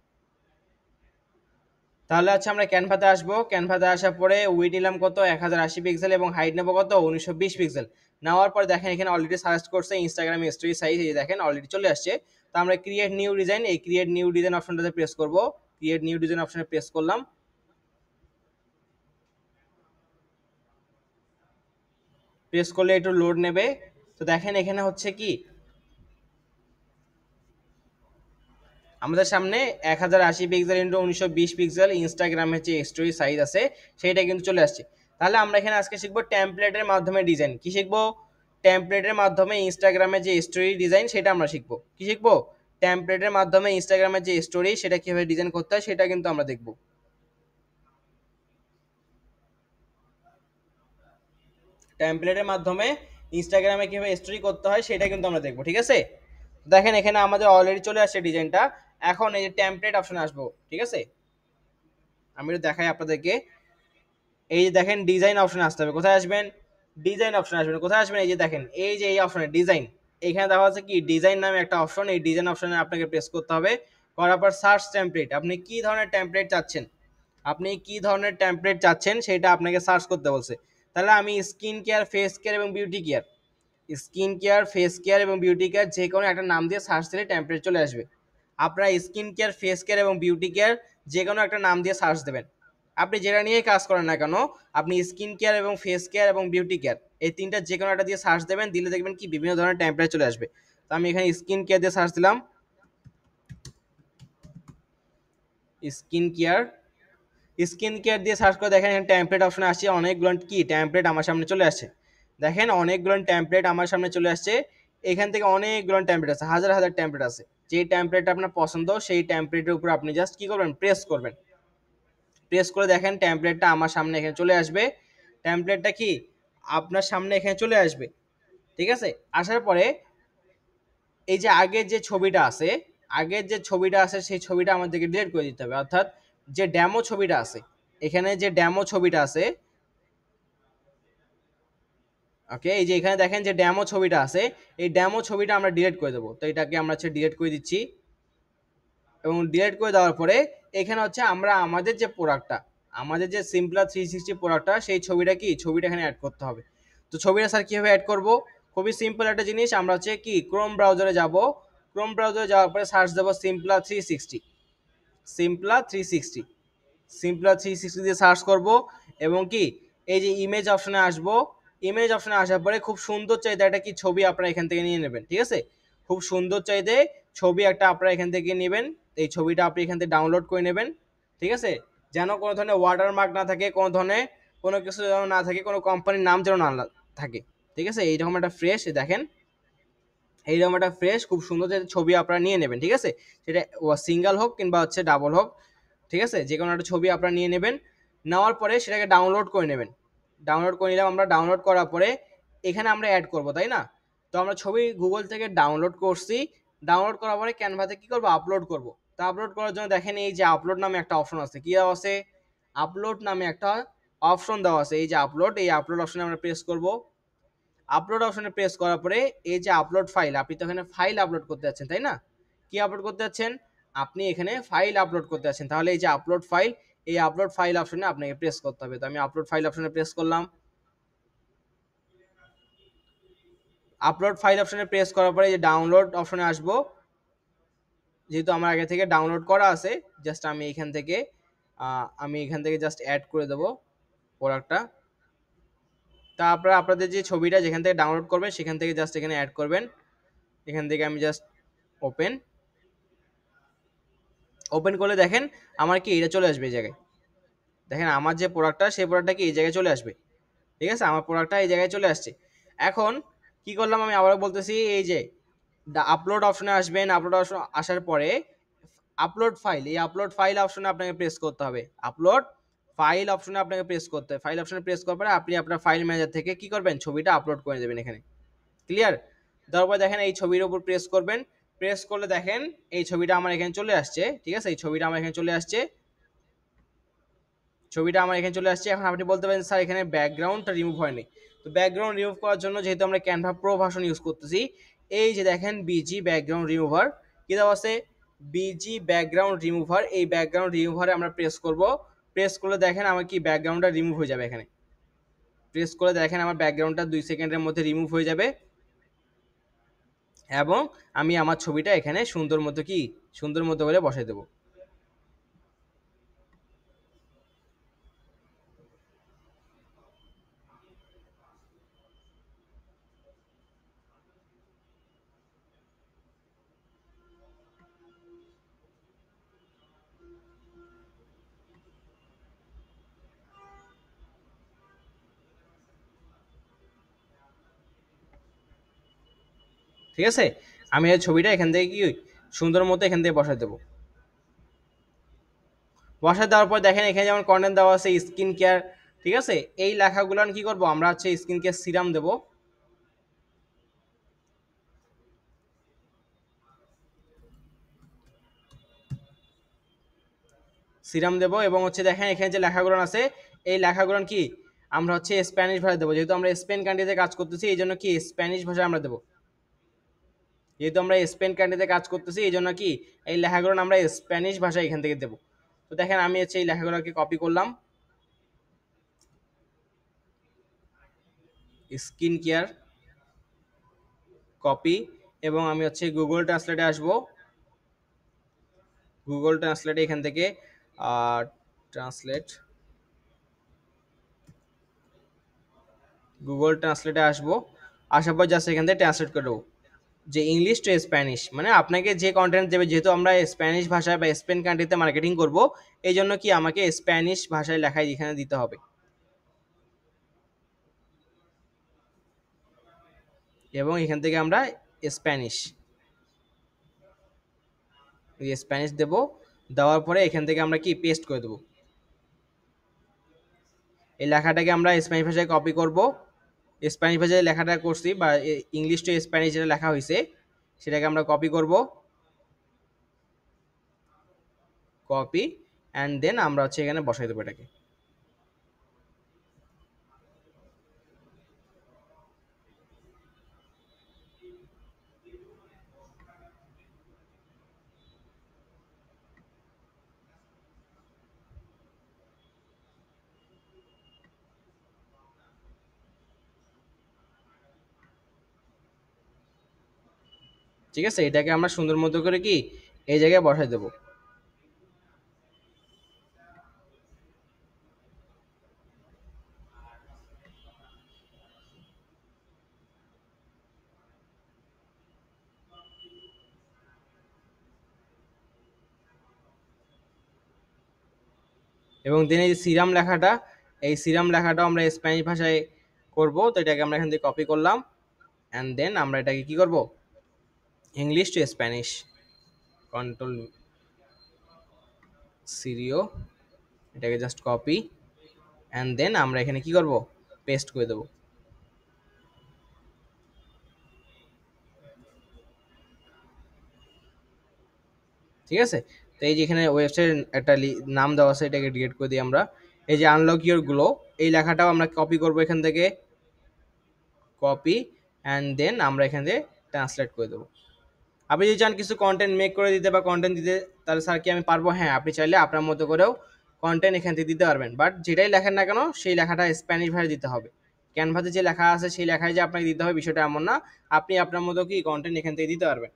তাহলে আচ্ছা আমরা ক্যানভাতে আসবো। ক্যানভাতে আসার পরে উইড নিলাম কত 1080 পিক্সেল এবং হাইট নেবো কত 1920 পিক্সেল। নেওয়ার পর দেখেন এখানে অলরেডি সার্চ করছে ইনস্টাগ্রামে স্টোরি সাইজ, এই দেখেন অলরেডি চলে আসছে। তো আমরা ক্রিয়েট নিউ ডিজাইন, এই ক্রিয়েট নিউ ডিজাইন অপশনটাতে প্রেস করব। ক্রিয়েট নিউ ডিজাইন অপশনে প্রেস করলাম, প্রেস করলে একটু লোড নেবে। তো দেখেন এখানে হচ্ছে কি আমাদের সামনে 1080 পিক্সেল ইন্টু 1920 পিক্সেল ইনস্টাগ্রামের যে স্টোরি সাইজ আছে সেইটা কিন্তু চলে আসছে। তাহলে আমরা এখানে আজকে শিখবো টেমপ্লেটের মাধ্যমে ডিজাইন। কি শিখবো? টেমপ্লেটের মাধ্যমে ইনস্টাগ্রামের যে স্টোরি ডিজাইন সেটা আমরা শিখবো। কি শিখবো? টেমপ্লেটের মাধ্যমে ইনস্টাগ্রামের যে স্টোরি সেটা কিভাবে ডিজাইন করতে হয় সেটা কিন্তু আমরা দেখবো। টেমপ্লেটের মাধ্যমে ইনস্টাগ্রামে কিভাবে স্টোরি করতে হয় সেটা কিন্তু আমরা দেখবো। ঠিক আছে, দেখেন এখানে আমাদের অলরেডি চলে আসছে ডিজাইনটা। এখন এই যে টেমপ্লেট অপশনে আসবো। ঠিক আছে, আমি একটু দেখাই আপনাদেরকে। এই যে দেখেন ডিজাইন অপশনে আসতে হবে। কোথায় আসবেন? ডিজাইন অপশনে আসবেন। কোথায় আসবেন? এই যে দেখেন এই যে এই অপশনে ডিজাইন, এখানে দেখা আছে কি ডিজাইন নামে একটা অপশন, এই ডিজাইন অপশনে আপনাকে প্রেস করতে হবে। করার পর সার্চ টেমপ্লেট, আপনি কি ধরনের টেমপ্লেট চাচ্ছেন, আপনি কি ধরনের টেমপ্লেট চাচ্ছেন সেটা আপনাকে সার্চ করতে বলছে। তাহলে আমি স্কিন কেয়ার, ফেস কেয়ার এবং beauty care, skin care, face care এবং বিউটি কেয়ার যে কোনো একটা নাম দিয়ে সার্চ দিলে টেমপ্লেট চলে আসবে। আপনারা স্কিন কেয়ার, ফেস কেয়ার এবং বিউটি কেয়ার যে কোনো একটা নাম দিয়ে সার্চ দেবেন। আপনি যেটা নিয়ে কাজ করেন না কেন, আপনি স্কিন কেয়ার এবং ফেস কেয়ার এবং বিউটি কেয়ার এই তিনটা যে কোনো একটা দিয়ে সার্চ দেবেন, দিলে দেখবেন কি বিভিন্ন ধরনের টেমপ্লেট চলে আসবে। তো আমি এখানে স্কিন কেয়ার দিয়ে সার্চ দিলাম, স্কিন কেয়ার, স্কিন কেয়ার দিয়ে সার্চ করে দেখেন এখানে টেমপ্লেট অপশনে আসছে, অনেকগুলো কি টেমপ্লেট আমার সামনে চলে আসছে। দেখেন অনেকগুলো টেমপ্লেট আমার সামনে চলে আসছে, এখান থেকে অনেকগুলো টেমপ্লেট আছে, হাজার হাজার টেমপ্লেট আছে। যে টেমপ্লেটটা আপনার পছন্দ সেই টেমপ্লেটের উপর আপনি জাস্ট কি করবেন, প্রেস করবেন। প্রেস করে দেখেন টেমপ্লেটটা আমার সামনে এখানে চলে আসবে। টেমপ্লেটটা কি আপনার সামনে এখানে চলে আসবে, ঠিক আছে। আসার পরে এই যে আগের যে ছবিটা আছে, আগের যে ছবিটা আছে সেই ছবিটা আমাদেরকে ডিলিট করে দিতে হবে, অর্থাৎ যে ডেমো ছবিটা আছে, এখানে যে ডেমো ছবিটা আছে, ওকে, এই যে এখানে দেখেন যে ডেমো ছবিটা আছে, এই ডেমো ছবিটা আমরা ডিলিট করে দেবো। তো এটাকে আমরা হচ্ছে ডিলিট করে দিচ্ছি, এবং ডিলিট করে দেওয়ার পরে এখানে হচ্ছে আমরা আমাদের যে প্রোডাক্টটা, আমাদের যে সিম্পলা 360 প্রোডাক্টটা, সেই ছবিটা কি ছবিটা এখানে অ্যাড করতে হবে। তো ছবিটা স্যার কীভাবে অ্যাড করব, খুবই সিম্পল একটা জিনিস, আমরা হচ্ছে কি ক্রোম ব্রাউজারে যাব, ক্রোম ব্রাউজারে যাওয়ার পরে সার্চ দেবো সিম্পলা 360, সিম্পলা 360, সিম্পলা 360 দিয়ে সার্চ করব, এবং কি এই যে ইমেজ অপশনে আসব, ইমেজ অপশনে আসার পরে খুব সুন্দর চাইতে একটা কি ছবি আপনারা এখান থেকে নিয়ে নেবেন, ঠিক আছে। খুব সুন্দর চাইতে ছবি একটা আপনারা এখান থেকে নেবেন, এই ছবিটা আপনি এখান থেকে ডাউনলোড করে নেবেন, ঠিক আছে। যেন কোনো ধরনের ওয়াটারমার্ক না থাকে, কোনো ধরনের কোনো কিছু যেন না থাকে, কোনো কোম্পানির নাম যেন না থাকে, ঠিক আছে। এইরকম একটা ফ্রেশ দেখেন, এইরকম একটা ফ্রেশ খুব সুন্দর ছবি আপনারা নিয়ে নেবেন, ঠিক আছে। সেটা সিঙ্গেল হোক কিংবা হচ্ছে ডাবল হোক, ঠিক আছে, যে কোনো একটা ছবি আপনারা নিয়ে নেবেন। নেওয়ার পরে সেটাকে ডাউনলোড করে নেবেন, ডাউনলোড করে নিলাম আমরা। ডাউনলোড করার পরে এখানে আমরা অ্যাড করব, তাই না। তো আমরা ছবি গুগল থেকে ডাউনলোড করছি, ডাউনলোড করার পরে ক্যানভাতে কি করব, আপলোড করব। তো আপলোড করার জন্য দেখেন এই যে আপলোড নামে একটা অপশন আছে, কি দেওয়া আছে, আপলোড নামে একটা অপশন দেওয়া আছে, এই যে আপলোড, এই আপলোড অপশনে আমরা প্রেস করব। আপলোড অপশনে প্রেস করার পরে এই যে আপলোড ফাইল, আপনি তো এখানে ফাইল আপলোড করতে যাচ্ছেন, তাই না। কি আপলোড করতে যাচ্ছেন, আপনি এখানে ফাইল আপলোড করতে যাচ্ছেন, তাহলে এই যে আপলোড ফাইল, এই আপলোড ফাইল অপশনে আপনাকে প্রেস করতে হবে। তো আমি আপলোড ফাইল অপশনে প্রেস করলাম। আপলোড ফাইল অপশনে প্রেস করার পরে যে ডাউনলোড অপশনে আসবো, যেহেতু আমার আগে থেকে ডাউনলোড করা আছে, জাস্ট আমি এখান থেকে জাস্ট অ্যাড করে দেবো প্রোডাক্টটা। তা আপনারা আপনাদের যে ছবিটা যেখান থেকে ডাউনলোড করবেন সেখান থেকে জাস্ট এখানে অ্যাড করবেন। এখান থেকে আমি জাস্ট ওপেন, ওপেন করলে দেখেন আমার কি এটা চলে আসবে এই জায়গায়। দেখেন আমার যে প্রোডাক্টটা, সেই প্রোডাক্টটা কি এই জায়গায় চলে আসবে, ঠিক আছে। আমার প্রোডাক্টটা এই জায়গায় চলে আসছে। এখন কি করলাম, আমি আবারও বলতেছি, এই যে আপলোড অপশনে আসবেন, আপলোড অপশন আসার পরে আপলোড ফাইল, এই আপলোড ফাইল অপশনে আপনাকে প্রেস করতে হবে, আপলোড ফাইল অপশনে আপনাকে প্রেস করতে হবে। ফাইল অপশনে প্রেস করার পরে আপনি আপনার ফাইল ম্যানেজার থেকে কি করবেন, ছবিটা আপলোড করে দেবেন এখানে, ক্লিয়ার। তারপর দেখেন এই ছবির উপর প্রেস করবেন, প্রেস করলে দেখেন এই ছবিটা আমার এখানে চলে আসছে, ঠিক আছে। এই ছবিটা আমার এখানে চলে আসছে, ছবিটা আমার এখানে চলে আসছে। এখন আপনি বলতে পারেন স্যার এখানে ব্যাকগ্রাউন্ডটা রিমুভ হয়নি। তো ব্যাকগ্রাউন্ড রিমুভ করার জন্য যেহেতু আমরা ক্যানভা প্রো ভার্সন ইউজ করতেছি, এই যে দেখেন বিজি ব্যাকগ্রাউন্ড রিমুভার, কি দেওয়া আছে, বিজি ব্যাকগ্রাউন্ড রিমুভার, এই ব্যাকগ্রাউন্ড রিমুভারে আমরা প্রেস করব। প্রেস করলে দেখেন আমার কি ব্যাকগ্রাউন্ডটা রিমুভ হয়ে যাবে এখানে। প্রেস করে দেখেন আমার ব্যাকগ্রাউন্ডটা 2 সেকেন্ডের মধ্যে রিমুভ হয়ে যাবে, এবং আমি আমার ছবিটা এখানে সুন্দর মতো করে বসাই দেবো। ঠিক আছে, আমি এই ছবিটা এখান থেকে কি সুন্দর মতো এখান থেকে বসাই দেবো। বসায় দেওয়ার পর দেখেন এখানে যেমন কন্টেন্ট দেওয়া আছে স্কিন কেয়ার, ঠিক আছে। এই লেখাগুলো কি করব, আমরা হচ্ছে স্কিন কেয়ার সিরাম দেবো, সিরাম দেবো, এবং হচ্ছে দেখেন এখানে যে লেখাগুলো আছে, এই লেখাগুলো কি আমরা হচ্ছে স্প্যানিশ ভাষায় দেবো, যেহেতু আমরা স্পেন কান্ট্রিতে কাজ করতেছি এই জন্য কি স্প্যানিশ ভাষায় আমরা দেবো। যেহেতু আমরা স্পেন কান্ট্রিতে কাজ করতেছি এই জন্য কি এই লেখাগুলো আমরা স্প্যানিশ ভাষায় এখান থেকে দেবো। তো দেখেন আমি হচ্ছে এই লেখাগুলোকে কপি করলাম, স্কিন কেয়ার কপি, এবং আমি হচ্ছে গুগল ট্রান্সলেটে আসবো, গুগল ট্রান্সলেটে এখান থেকে ট্রান্সলেট, গুগল ট্রান্সলেটে আসবো, আসার পর জাস্ট এখান থেকে ট্রান্সলেট করে দেবো যে ইংলিশ টু স্প্যানিশ, মানে আপনাকে যে কন্টেন্ট দেবে, যেহেতু আমরা স্প্যানিশ ভাষায় বা স্পেন কান্ট্রিতে মার্কেটিং করব, এই জন্য কি আমাকে স্প্যানিশ ভাষায় লেখায় এখানে দিতে হবে। এবং এখান থেকে আমরা স্প্যানিশ স্প্যানিশ দেব, দেওয়ার পরে এখান থেকে আমরা কি পেস্ট করে দেবো। এই লেখাটাকে আমরা স্প্যানিশ ভাষায় কপি করব, স্প্যানিশ ভাষায় লেখাটা করছি বা ইংলিশ টু স্প্যানিশ যেটা লেখা হয়েছে সেটাকে আমরা কপি করব, কপি অ্যান্ড দেন আমরা হচ্ছে এখানে বসাই দেবো এটাকে। ঠিক আছে, এটাকে আমরা সুন্দর মতো করে কি এই জায়গায় বসাই দেবো। এবং দেন এই যে সিরাম লেখাটা, এই সিরাম লেখাটাও আমরা স্প্যানিশ ভাষায় করব, তো এটাকে আমরা এখান থেকে কপি করলাম অ্যান্ড দেন আমরা এটাকে কি করব, ইংলিশ টু স্প্যানিশ, কন্ট্রোল সিরিও, এটাকে জাস্ট কপি অ্যান্ড দেন আমরা এখানে কি করব, পেস্ট করে দেবো। ঠিক আছে, তো এই যে এখানে ওয়েবসাইট একটা নাম দেওয়া আছে, এটাকে ডিলিট করে দিই আমরা। এই যে আনলক ইউর গ্লো, এই লেখাটাও আমরা কপি করব এখান থেকে, কপি অ্যান্ড দেন আমরা এখান থেকে ট্রান্সলেট করে দেবো। আপনি যদি চান কিছু কন্টেন্ট মেক করে দিতে বা কন্টেন্ট দিতে, তাহলে স্যার কি আমি পারবো? হ্যাঁ, আপনি চাইলে আপনার মতো করেও কন্টেন্ট এখান থেকে দিতে পারবেন, বাট যেটাই লেখেন না কেন সেই লেখাটা স্প্যানিশ ভাষায় দিতে হবে। ক্যানভাসে যে লেখা আছে সেই লেখায় যে আপনাকে দিতে হবে বিষয়টা এমন না, আপনি আপনার মতো কি কন্টেন্ট এখান থেকে দিতে পারবেন,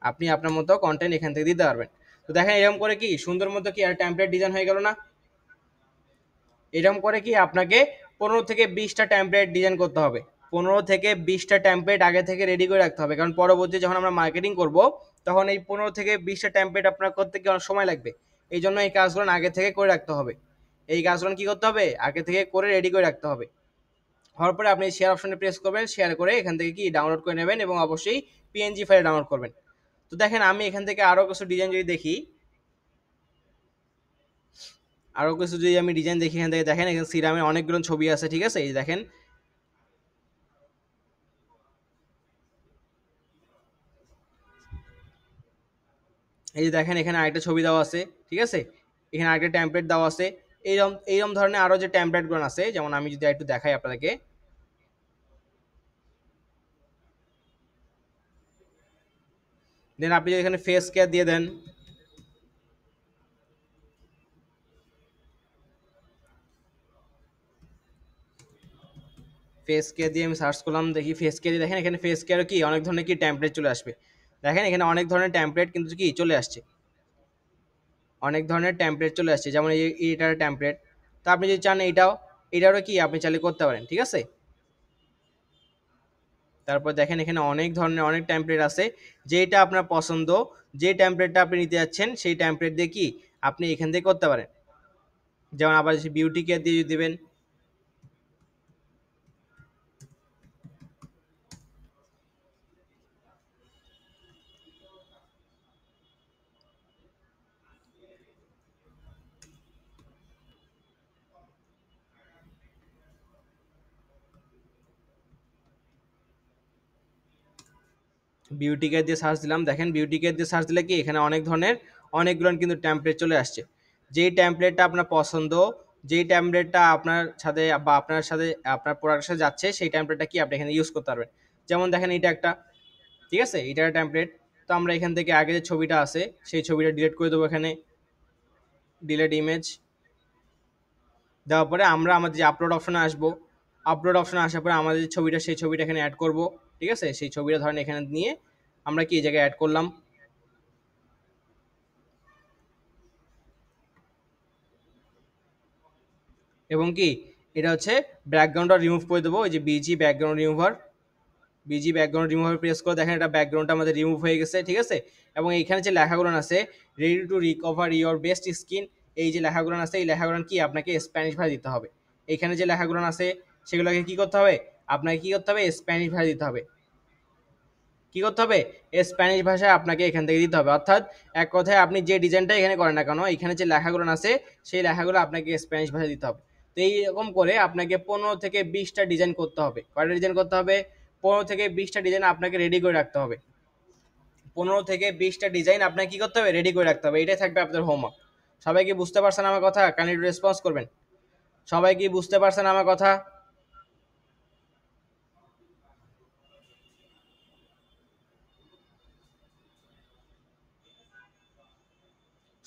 আপনি আপনার মতো কন্টেন্ট এখান থেকে দিতে পারবেন। তো দেখেন এরকম করে কি সুন্দর মতো কি আর টেমপ্লেট ডিজাইন হয়ে গেল না? এরকম করে কি আপনাকে 15 থেকে 20টা টেমপ্লেট ডিজাইন করতে হবে। 15 থেকে 20টা টেমপ্লেট আগে থেকে রেডি করে রাখতে হবে, কারণ পরবর্তী যখন আমরা মার্কেটিং করব তখন এই 15 থেকে 20টা টেমপ্লেট আপনার করতে কি অনেক সময় লাগবে। এই জন্য এই কাজগুলো আগে থেকে করে রাখতে হবে। এই কাজগুলো কি করতে হবে, আগে থেকে করে রেডি করে রাখতে হবে। হওয়ার পরে আপনি শেয়ার অপশনে প্রেস করবেন, শেয়ার করে এখান থেকে কি ডাউনলোড করে নেবেন এবং অবশ্যই পিএনজি ফাইলে ডাউনলোড করবেন। তো দেখেন আমি এখান থেকে আরও কিছু ডিজাইন যদি দেখি, আরও কিছু যদি আমি ডিজাইন দেখি, এখান থেকে দেখেন এখানে সিরামের অনেকগুলো ছবি আছে। ঠিক আছে, এই যে দেখেন, এই যে দেখেন এখানে আরেকটা ছবি দেওয়া আছে। ঠিক আছে, এখানে আরেকটা টেমপ্লেট দেওয়া আছে। এইরকম ধরনের আরও যে টেমপ্লেটগুলো আছে, যেমন আমি যদি একটু দেখাই আপনাদেরকে, দেন আপনি যদি এখানে ফেস কেয়ার দিয়ে দেন, ফেস কেয়ার দিয়ে আমি সার্চ করলাম, দেখি ফেস কেয়ার দিয়ে, দেখেন এখানে ফেস কেয়ারও কি অনেক ধরনের কি টেমপ্লেট চলে আসবে। দেখেন এখানে অনেক ধরনের টেমপ্লেট কিন্তু কি চলে আসছে, অনেক ধরনের টেমপ্লেট চলে আসছে, যেমন এইটার টেমপ্লেট। তো আপনি যদি চান এটারও কি আপনি চাইলে করতে পারেন। ঠিক আছে, তারপর দেখেন এখানে অনেক ধরনের অনেক টেমপ্লেট আছে, যেটা আপনার পছন্দ, যে টেমপ্লেটটা আপনি নিতে যাচ্ছেন সেই টেমপ্লেট দিয়ে কি আপনি এখান থেকে করতে পারেন। যেমন আবার বিউটি কেয়ার দিয়ে যদি দেবেন, বিউটি কেয়ার দিয়ে সার্চ দিলাম, দেখেন বিউটি কেয়ার দিয়ে সার্চ দিলে কি এখানে অনেক ধরনের অনেকগুলো কিন্তু টেমপ্লেট চলে আসছে। যেই টেমপ্লেটটা আপনার পছন্দ, যেই টেমপ্লেটটা আপনার সাথে বা আপনার সাথে আপনার প্রোডাক্টের সাথে যাচ্ছে, সেই টেমপ্লেটটা কি আপনি এখানে ইউজ করতে পারবেন। যেমন দেখেন এটা একটা, ঠিক আছে, এটার টেমপ্লেট। তো আমরা এখান থেকে আগে যে ছবিটা আছে সেই ছবিটা ডিলিট করে দেবো, এখানে ডিলিট ইমেজ দেওয়ার পরে আমরা আমাদের যে আপলোড অপশনে আসবো, আপলোড অপশনে আসার পরে আমাদের যে ছবিটা সেই ছবিটা এখানে অ্যাড করব। ঠিক আছে, সেই ছবিটা ধরেন এখানে নিয়ে আমরা কি এই জায়গায় অ্যাড করলাম, এবং কি এটা হচ্ছে ব্যাকগ্রাউন্ডটা রিমুভ করে দেবো, ওই যে busy background remover, busy background remover press করে দেখেন এটা ব্যাকগ্রাউন্ডটা আমাদের রিমুভ হয়ে গেছে, ঠিক আছে। এবং এইখানে যে লেখাগুলো আছে ready to recover your best skin, এই যে লেখাগুলো আছে এই লেখাগুলো কি আপনাকে স্প্যানিশ ভাষা দিতে হবে। এখানে যে লেখাগুলো আছে সেগুলোকে কি করতে হবে, আপনাকে কি করতে হবে, স্প্যানিশ ভাষা দিতে হবে। কি করতে হবে, স্প্যানিশ ভাষায় আপনাকে এখান থেকে দিতে হবে। অর্থাৎ এক কথায় আপনি যে ডিজাইনটা এখানে করেন না কেন, এখানে যে লেখাগুলো আছে সেই লেখাগুলো আপনাকে স্প্যানিশ ভাষায় দিতে হবে। তো এইরকম করে আপনাকে 15 থেকে 20টা ডিজাইন করতে হবে। কয়টা ডিজাইন করতে হবে, 15 থেকে 20টা ডিজাইন আপনাকে রেডি করে রাখতে হবে। 15 থেকে 20টা ডিজাইন আপনাকে কি করতে হবে, রেডি করে রাখতে হবে। এটাই থাকবে আপনাদের হোমওয়ার্ক। সবাই কি বুঝতে পারছেন আমার কথা? কাইন্ডলি একটু রেসপন্স করবেন। সবাই কি বুঝতে পারছেন আমার কথা?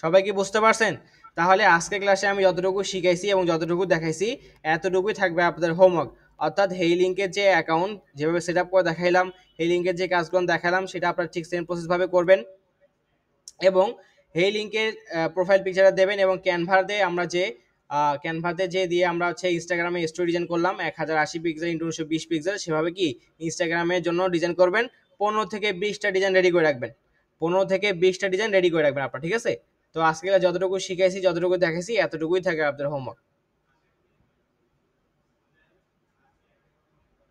সবাই কি বুঝতে পারছেন? তাহলে আজকে ক্লাসে আমি যতটুকু শিখাইছি এবং যতটুকু দেখাইছি এতটুকুই থাকবে আপনাদের হোমওয়ার্ক। অর্থাৎ হেই লিঙ্কের যে অ্যাকাউন্ট যেভাবে সেট আপ করে দেখাইলাম, হেই লিঙ্কের যে কাজগুলো দেখালাম সেটা আপনারা ঠিক সেম প্রসেসভাবে করবেন। এবং হেই লিঙ্কের প্রোফাইল পিকচারটা দেবেন এবং ক্যানভাতে যে দিয়ে আমরা হচ্ছে ইনস্টাগ্রামে স্টোরি ডিজাইন করলাম 1080 পিক্সেল ইন্টু 920 পিক্সেল, সেভাবে কি ইনস্টাগ্রামের জন্য ডিজাইন করবেন। 15 থেকে 20টা ডিজাইন রেডি করে রাখবেন। 15 থেকে 20টা ডিজাইন রেডি করে রাখবেন আপনার, ঠিক আছে। তো আজকে যতটুকু শিখাইছি যতটুকু দেখাইছি এতটুকুই থাকে আপনাদের হোমওয়ার্ক।